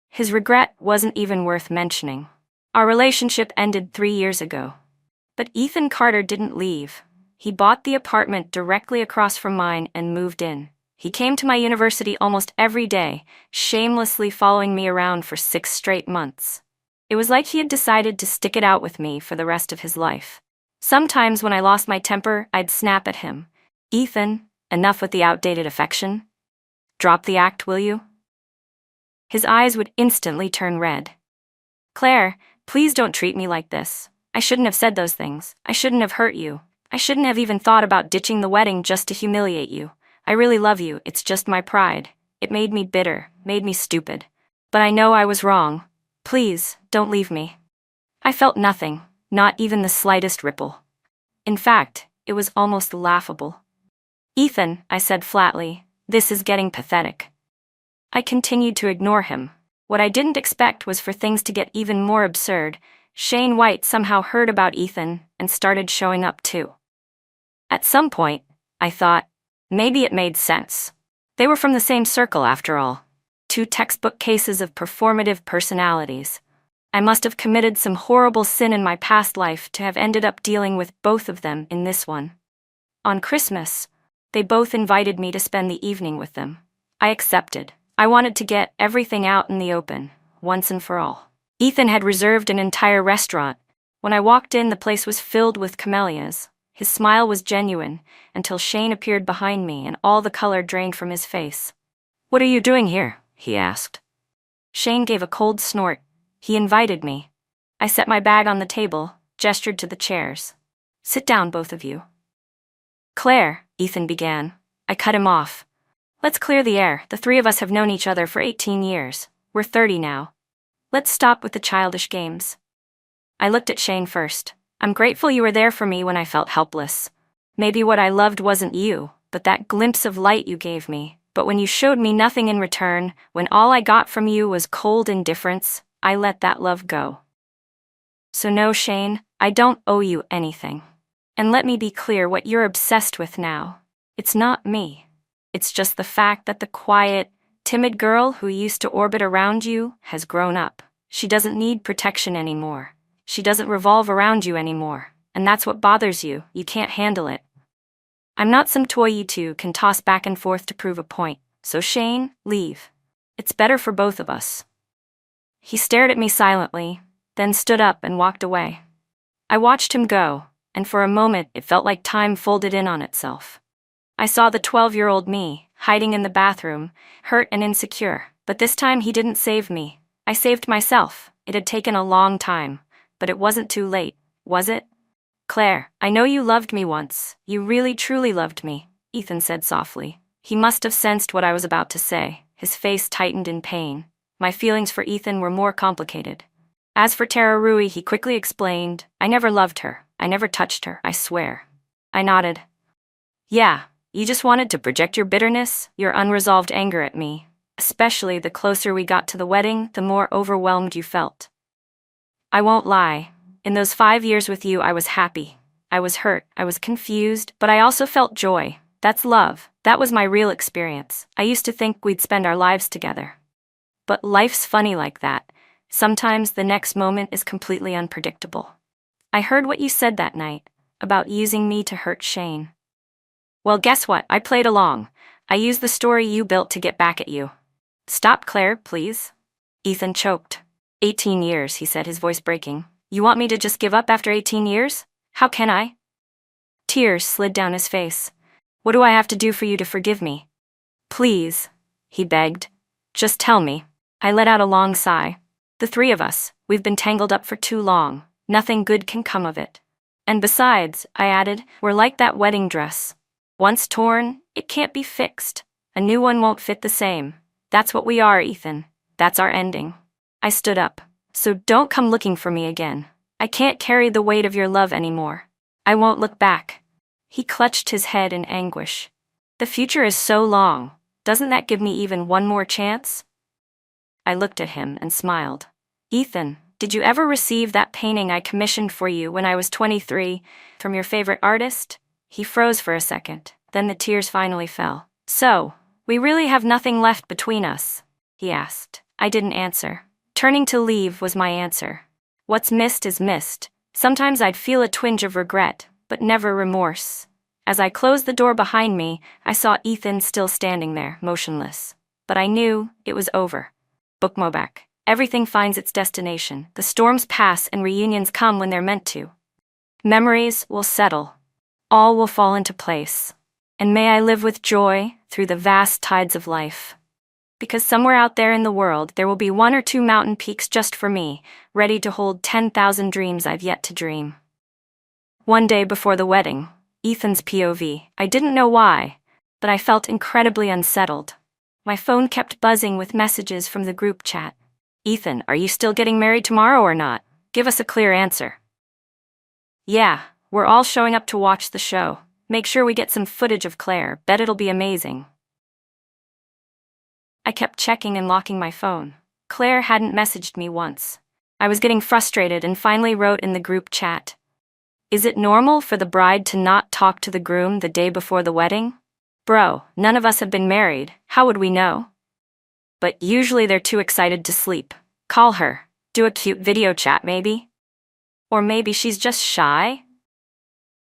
his regret wasn't even worth mentioning. Our relationship ended 3 years ago. But Ethan Carter didn't leave. He bought the apartment directly across from mine and moved in. He came to my university almost every day, shamelessly following me around for 6 straight months. It was like he had decided to stick it out with me for the rest of his life. Sometimes when I lost my temper, I'd snap at him. Ethan, enough with the outdated affection. Drop the act, will you? His eyes would instantly turn red. Claire, please don't treat me like this. I shouldn't have said those things. I shouldn't have hurt you. I shouldn't have even thought about ditching the wedding just to humiliate you. I really love you, it's just my pride. It made me bitter, made me stupid. But I know I was wrong. Please, don't leave me. I felt nothing, not even the slightest ripple. In fact, it was almost laughable. Ethan, I said flatly, this is getting pathetic. I continued to ignore him. What I didn't expect was for things to get even more absurd. Shane White somehow heard about Ethan and started showing up too. At some point, I thought, maybe it made sense. They were from the same circle after all. 2 textbook cases of performative personalities. I must have committed some horrible sin in my past life to have ended up dealing with both of them in this one. On Christmas, they both invited me to spend the evening with them. I accepted. I wanted to get everything out in the open, once and for all. Ethan had reserved an entire restaurant. When I walked in, the place was filled with camellias. His smile was genuine, until Shane appeared behind me and all the color drained from his face. "What are you doing here?" he asked. Shane gave a cold snort. He invited me. I set my bag on the table, gestured to the chairs. "Sit down, both of you." "Claire," Ethan began. I cut him off. "Let's clear the air. The three of us have known each other for 18 years. We're 30 now. Let's stop with the childish games." I looked at Shane first. "I'm grateful you were there for me when I felt helpless. Maybe what I loved wasn't you, but that glimpse of light you gave me. But when you showed me nothing in return, when all I got from you was cold indifference, I let that love go. So no, Shane, I don't owe you anything. And let me be clear what you're obsessed with now. It's not me. It's just the fact that the quiet, timid girl who used to orbit around you has grown up. She doesn't need protection anymore. She doesn't revolve around you anymore. And that's what bothers you. You can't handle it. I'm not some toy you two can toss back and forth to prove a point. So Shane, leave. It's better for both of us." He stared at me silently, then stood up and walked away. I watched him go, and for a moment it felt like time folded in on itself. I saw the 12-year-old me, hiding in the bathroom, hurt and insecure. But this time he didn't save me. I saved myself. It had taken a long time, but it wasn't too late, was it? "Claire, I know you loved me once. You really truly loved me," Ethan said softly. He must have sensed what I was about to say. His face tightened in pain. My feelings for Ethan were more complicated. As for Tara Rui, he quickly explained, "I never loved her. I never touched her, I swear." I nodded. "Yeah, you just wanted to project your bitterness, your unresolved anger at me. Especially the closer we got to the wedding, the more overwhelmed you felt. I won't lie. In those 5 years with you, I was happy. I was hurt, I was confused, but I also felt joy. That's love. That was my real experience. I used to think we'd spend our lives together. But life's funny like that. Sometimes the next moment is completely unpredictable. I heard what you said that night, about using me to hurt Shane. Well, guess what? I played along. I used the story you built to get back at you." "Stop, Claire, please." Ethan choked. 18 years, he said, his voice breaking. "You want me to just give up after 18 years? How can I?" Tears slid down his face. "What do I have to do for you to forgive me?" "Please," he begged. "Just tell me." I let out a long sigh. "The three of us, we've been tangled up for too long. Nothing good can come of it. And besides," I added, "we're like that wedding dress. Once torn, it can't be fixed. A new one won't fit the same. That's what we are, Ethan. That's our ending." I stood up. "So don't come looking for me again. I can't carry the weight of your love anymore. I won't look back." He clutched his head in anguish. "The future is so long. Doesn't that give me even one more chance?" I looked at him and smiled. "Ethan, did you ever receive that painting I commissioned for you when I was 23, from your favorite artist?" He froze for a second, then the tears finally fell. "So, we really have nothing left between us?" he asked. I didn't answer. Turning to leave was my answer. What's missed is missed. Sometimes I'd feel a twinge of regret, but never remorse. As I closed the door behind me, I saw Ethan still standing there, motionless. But I knew it was over. Bookmobak. Everything finds its destination. The storms pass and reunions come when they're meant to. Memories will settle. All will fall into place. And may I live with joy through the vast tides of life. Because somewhere out there in the world, there will be 1 or 2 mountain peaks just for me, ready to hold 10,000 dreams I've yet to dream. One day before the wedding, Ethan's POV, I didn't know why, but I felt incredibly unsettled. My phone kept buzzing with messages from the group chat. "Ethan, are you still getting married tomorrow or not? Give us a clear answer." "Yeah, we're all showing up to watch the show. Make sure we get some footage of Claire. Bet it'll be amazing." I kept checking and locking my phone. Claire hadn't messaged me once. I was getting frustrated and finally wrote in the group chat, "Is it normal for the bride to not talk to the groom the day before the wedding? Bro, none of us have been married. How would we know? But usually they're too excited to sleep. Call her. Do a cute video chat, maybe? Or maybe she's just shy?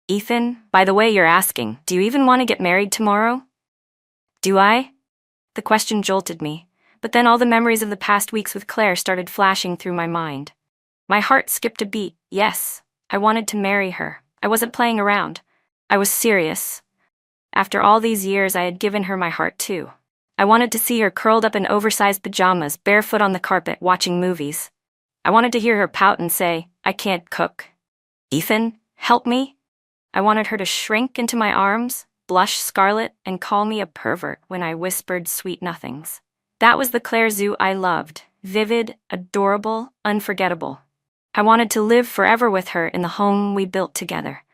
Ethan, by the way you're asking, do you even want to get married tomorrow? Do I? The question jolted me, but then all the memories of the past weeks with Claire started flashing through my mind. My heart skipped a beat. Yes, I wanted to marry her. I wasn't playing around. I was serious. After all these years, I had given her my heart too. I wanted to see her curled up in oversized pajamas, barefoot on the carpet, watching movies. I wanted to hear her pout and say, "I can't cook. Ethan, help me." I wanted her to shrink into my arms, blush scarlet, and call me a pervert when I whispered sweet nothings. That was the Claire Zoo I loved. Vivid, adorable, unforgettable. I wanted to live forever with her in the home we built together.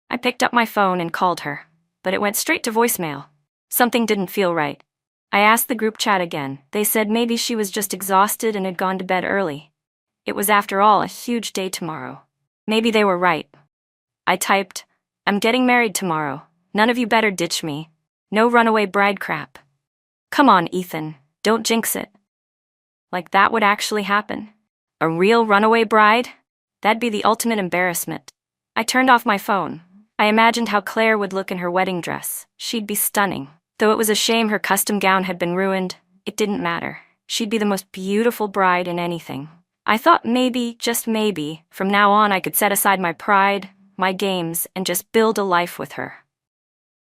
I picked up my phone and called her, but it went straight to voicemail. Something didn't feel right. I asked the group chat again. They said maybe she was just exhausted and had gone to bed early. It was, after all, a huge day tomorrow. Maybe they were right. I typed, "I'm getting married tomorrow. None of you better ditch me. No runaway bride crap. Come on, Ethan, don't jinx it." Like that would actually happen. A real runaway bride? That'd be the ultimate embarrassment. I turned off my phone. I imagined how Claire would look in her wedding dress. She'd be stunning. Though it was a shame her custom gown had been ruined, it didn't matter. She'd be the most beautiful bride in anything. I thought maybe, just maybe, from now on I could set aside my pride, my games, and just build a life with her.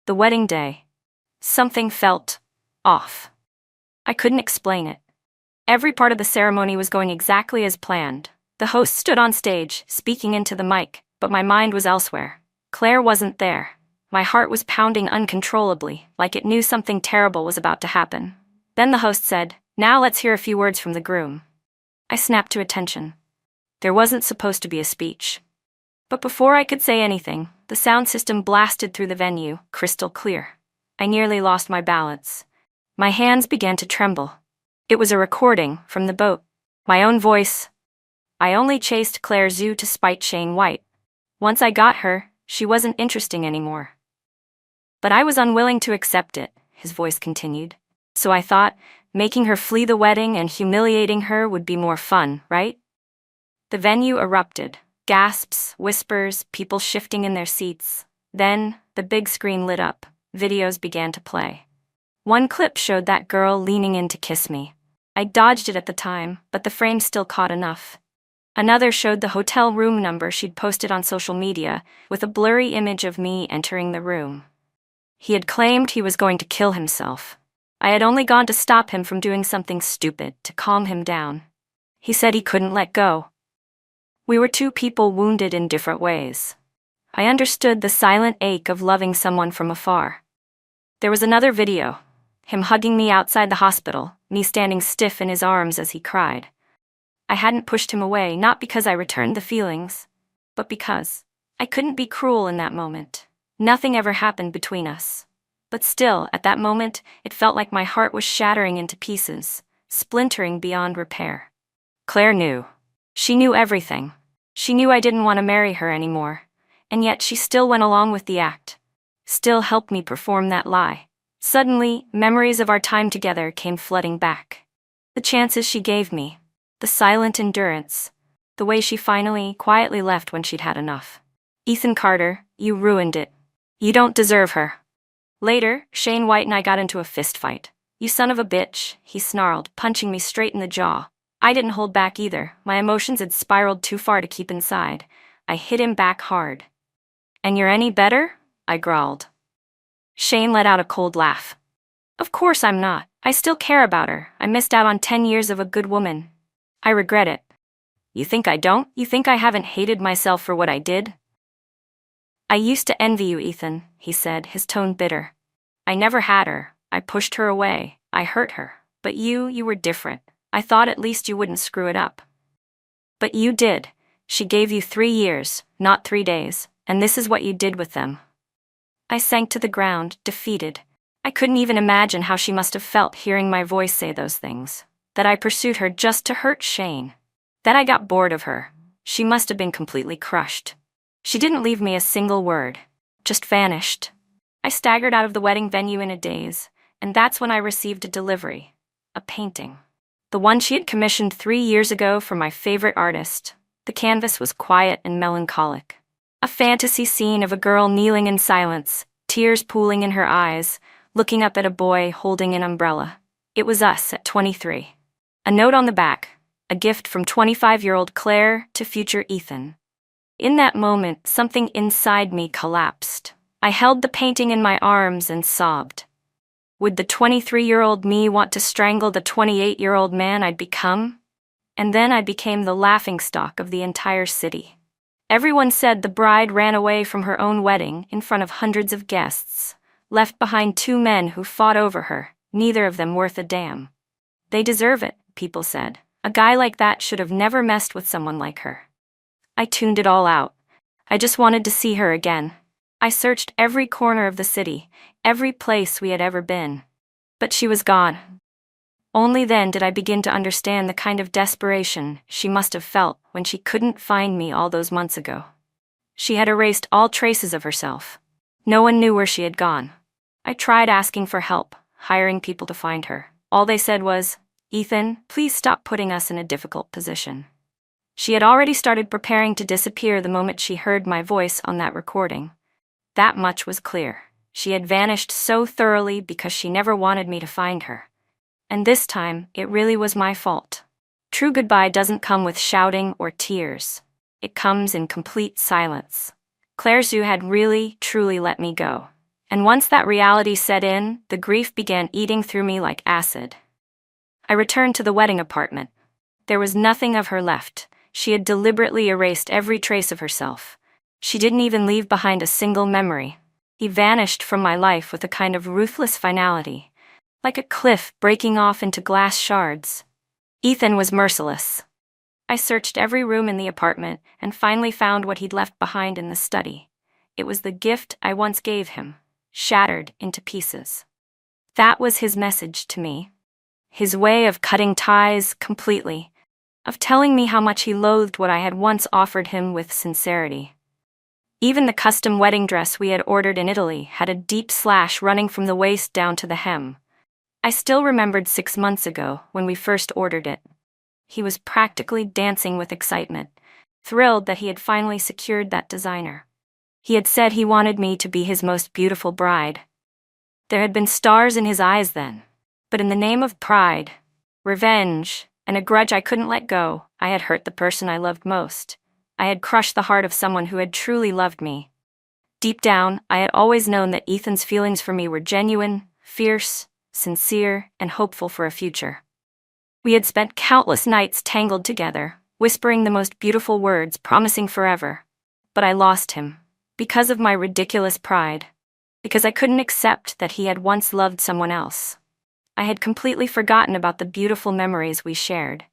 The wedding day. Something felt off. I couldn't explain it. Every part of the ceremony was going exactly as planned. The host stood on stage, speaking into the mic, but my mind was elsewhere. Claire wasn't there. My heart was pounding uncontrollably, like it knew something terrible was about to happen. Then the host said, "Now let's hear a few words from the groom." I snapped to attention. There wasn't supposed to be a speech. But before I could say anything, the sound system blasted through the venue, crystal clear. I nearly lost my balance. My hands began to tremble. It was a recording from the boat. My own voice. I only chased Claire Zoo to spite Shane White. Once I got her, she wasn't interesting anymore. But I was unwilling to accept it, his voice continued. So I thought, making her flee the wedding and humiliating her would be more fun, right? The venue erupted. Gasps, whispers, people shifting in their seats. Then, the big screen lit up. Videos began to play. One clip showed that girl leaning in to kiss me. I dodged it at the time, but the frame still caught enough. Another showed the hotel room number she'd posted on social media, with a blurry image of me entering the room. He had claimed he was going to kill himself. I had only gone to stop him from doing something stupid, to calm him down. He said he couldn't let go. We were two people wounded in different ways. I understood the silent ache of loving someone from afar. There was another video. Him hugging me outside the hospital, me standing stiff in his arms as he cried. I hadn't pushed him away, not because I returned the feelings, but because I couldn't be cruel in that moment. Nothing ever happened between us. But still, at that moment, it felt like my heart was shattering into pieces, splintering beyond repair. Claire knew. She knew everything. She knew I didn't want to marry her anymore, and yet she still went along with the act. Still helped me perform that lie. Suddenly, memories of our time together came flooding back. The chances she gave me, the silent endurance, the way she finally, quietly left when she'd had enough. "Ethan Carter, you ruined it. You don't deserve her." Later, Shane White and I got into a fist fight. "You son of a bitch," he snarled, punching me straight in the jaw. I didn't hold back either. My emotions had spiraled too far to keep inside. I hit him back hard. "And you're any better?" I growled. Shane let out a cold laugh. "Of course I'm not. I still care about her. I missed out on 10 years of a good woman. I regret it." "You think I don't? You think I haven't hated myself for what I did?" "I used to envy you, Ethan," he said, his tone bitter. "I never had her. I pushed her away. I hurt her. But you were different. I thought at least you wouldn't screw it up. But you did. She gave you 3 years, not 3 days, and this is what you did with them." I sank to the ground, defeated. I couldn't even imagine how she must have felt hearing my voice say those things. That I pursued her just to hurt Shane. That I got bored of her. She must have been completely crushed. She didn't leave me a single word. Just vanished. I staggered out of the wedding venue in a daze, and that's when I received a delivery. A painting. The one she had commissioned 3 years ago for my favorite artist. The canvas was quiet and melancholic. A fantasy scene of a girl kneeling in silence, tears pooling in her eyes, looking up at a boy holding an umbrella. It was us at 23. A note on the back, a gift from 25-year-old Claire to future Ethan. In that moment, something inside me collapsed. I held the painting in my arms and sobbed. Would the 23-year-old me want to strangle the 28-year-old man I'd become? And then I became the laughingstock of the entire city. Everyone said the bride ran away from her own wedding in front of hundreds of guests, left behind 2 men who fought over her, neither of them worth a damn. They deserve it, people said. A guy like that should have never messed with someone like her. I tuned it all out. I just wanted to see her again. I searched every corner of the city, every place we had ever been. But she was gone. Only then did I begin to understand the kind of desperation she must have felt when she couldn't find me all those months ago. She had erased all traces of herself. No one knew where she had gone. I tried asking for help, hiring people to find her. All they said was, "Ethan, please stop putting us in a difficult position." She had already started preparing to disappear the moment she heard my voice on that recording. That much was clear. She had vanished so thoroughly because she never wanted me to find her. And this time, it really was my fault. True goodbye doesn't come with shouting or tears. It comes in complete silence. Claire Zhu had really, truly let me go. And once that reality set in, the grief began eating through me like acid. I returned to the wedding apartment. There was nothing of her left. She had deliberately erased every trace of herself. She didn't even leave behind a single memory. He vanished from my life with a kind of ruthless finality, like a cliff breaking off into glass shards. Ethan was merciless. I searched every room in the apartment and finally found what he'd left behind in the study. It was the gift I once gave him, shattered into pieces. That was his message to me. His way of cutting ties completely, of telling me how much he loathed what I had once offered him with sincerity. Even the custom wedding dress we had ordered in Italy had a deep slash running from the waist down to the hem. I still remembered 6 months ago when we first ordered it. He was practically dancing with excitement, thrilled that he had finally secured that designer. He had said he wanted me to be his most beautiful bride. There had been stars in his eyes then, but in the name of pride, revenge, and a grudge I couldn't let go, I had hurt the person I loved most. I had crushed the heart of someone who had truly loved me. Deep down, I had always known that Ethan's feelings for me were genuine, fierce, sincere, and hopeful for a future. We had spent countless nights tangled together, whispering the most beautiful words, promising forever. But I lost him, because of my ridiculous pride, because I couldn't accept that he had once loved someone else. I had completely forgotten about the beautiful memories we shared.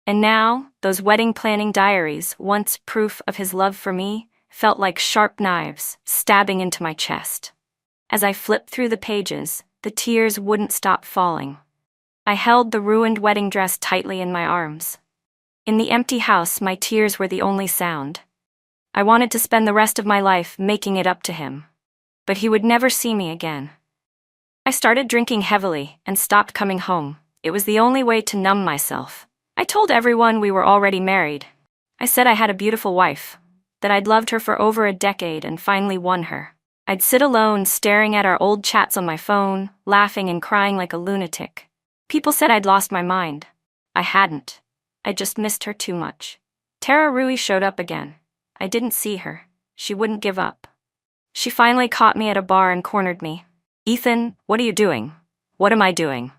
And now, those wedding planning diaries, once proof of his love for me, felt like sharp knives stabbing into my chest. As I flipped through the pages, the tears wouldn't stop falling. I held the ruined wedding dress tightly in my arms. In the empty house, my tears were the only sound. I wanted to spend the rest of my life making it up to him. But he would never see me again. I started drinking heavily and stopped coming home. It was the only way to numb myself. I told everyone we were already married. I said I had a beautiful wife, that I'd loved her for over a decade and finally won her. I'd sit alone staring at our old chats on my phone, laughing and crying like a lunatic. People said I'd lost my mind. I hadn't. I just missed her too much. Tara Rui showed up again. I didn't see her. She wouldn't give up. She finally caught me at a bar and cornered me. "Ethan, what are you doing?" "What am I doing?"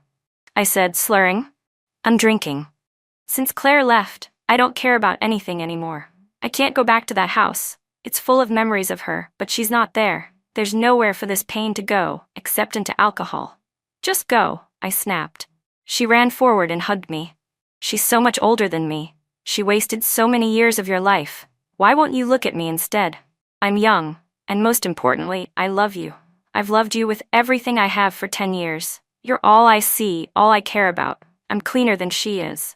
I said, slurring. "I'm drinking. Since Claire left, I don't care about anything anymore. I can't go back to that house. It's full of memories of her, but she's not there. There's nowhere for this pain to go, except into alcohol." "Just go," I snapped. She ran forward and hugged me. "She's so much older than me. She wasted so many years of your life. Why won't you look at me instead? I'm young, and most importantly, I love you. I've loved you with everything I have for 10 years. You're all I see, all I care about. I'm cleaner than she is."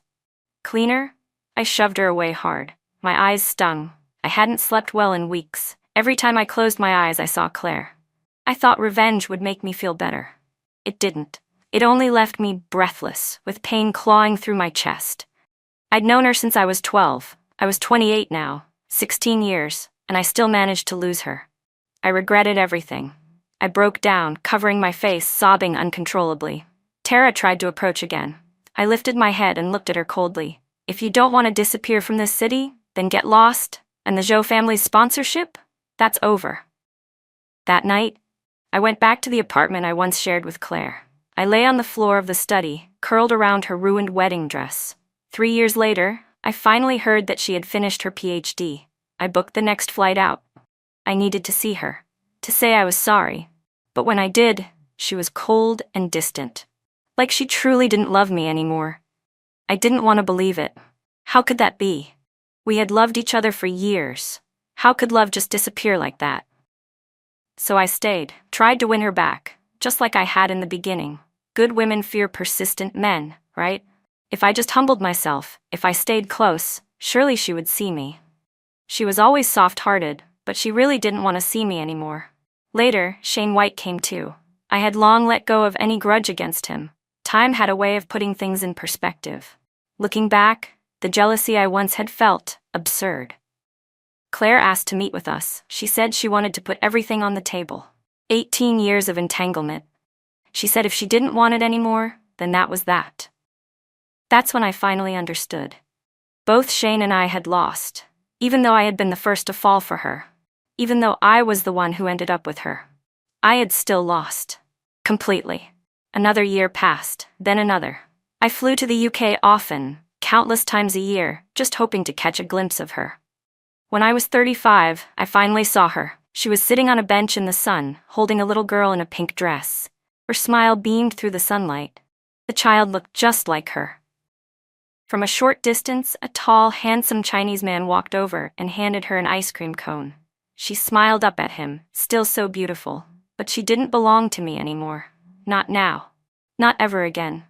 Cleaner? I shoved her away hard. My eyes stung. I hadn't slept well in weeks. Every time I closed my eyes, I saw Claire. I thought revenge would make me feel better. It didn't. It only left me breathless, with pain clawing through my chest. I'd known her since I was 12. I was 28 now, 16 years, and I still managed to lose her. I regretted everything. I broke down, covering my face, sobbing uncontrollably. Tara tried to approach again. I lifted my head and looked at her coldly. If you don't want to disappear from this city, then get lost, and the Zhou family's sponsorship? That's over. That night, I went back to the apartment I once shared with Claire. I lay on the floor of the study, curled around her ruined wedding dress. 3 years later, I finally heard that she had finished her PhD. I booked the next flight out. I needed to see her, to say I was sorry. But when I did, she was cold and distant. Like she truly didn't love me anymore. I didn't want to believe it. How could that be? We had loved each other for years. How could love just disappear like that? So I stayed, tried to win her back, just like I had in the beginning. Good women fear persistent men, right? If I just humbled myself, if I stayed close, surely she would see me. She was always soft-hearted, but she really didn't want to see me anymore. Later, Shane White came too. I had long let go of any grudge against him. Time had a way of putting things in perspective. Looking back, the jealousy I once had felt, absurd. Claire asked to meet with us. She said she wanted to put everything on the table. 18 years of entanglement. She said if she didn't want it anymore, then that was that. That's when I finally understood. Both Shane and I had lost, even though I had been the first to fall for her. Even though I was the one who ended up with her. I had still lost. Completely. Another year passed, then another. I flew to the UK often, countless times a year, just hoping to catch a glimpse of her. When I was 35, I finally saw her. She was sitting on a bench in the sun, holding a little girl in a pink dress. Her smile beamed through the sunlight. The child looked just like her. From a short distance, a tall, handsome Chinese man walked over and handed her an ice cream cone. She smiled up at him, still so beautiful, but she didn't belong to me anymore. Not now. Not ever again.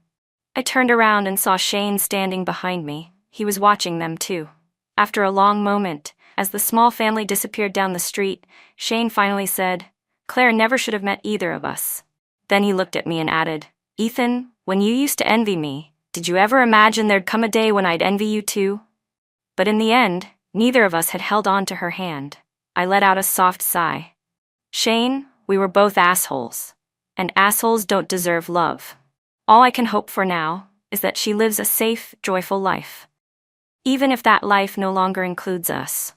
I turned around and saw Shane standing behind me. He was watching them too. After a long moment, as the small family disappeared down the street, Shane finally said, "Claire never should have met either of us." Then he looked at me and added, "Ethan, when you used to envy me, did you ever imagine there'd come a day when I'd envy you too?" But in the end, neither of us had held on to her hand. I let out a soft sigh. Shane, we were both assholes. And assholes don't deserve love. All I can hope for now is that she lives a safe, joyful life. Even if that life no longer includes us.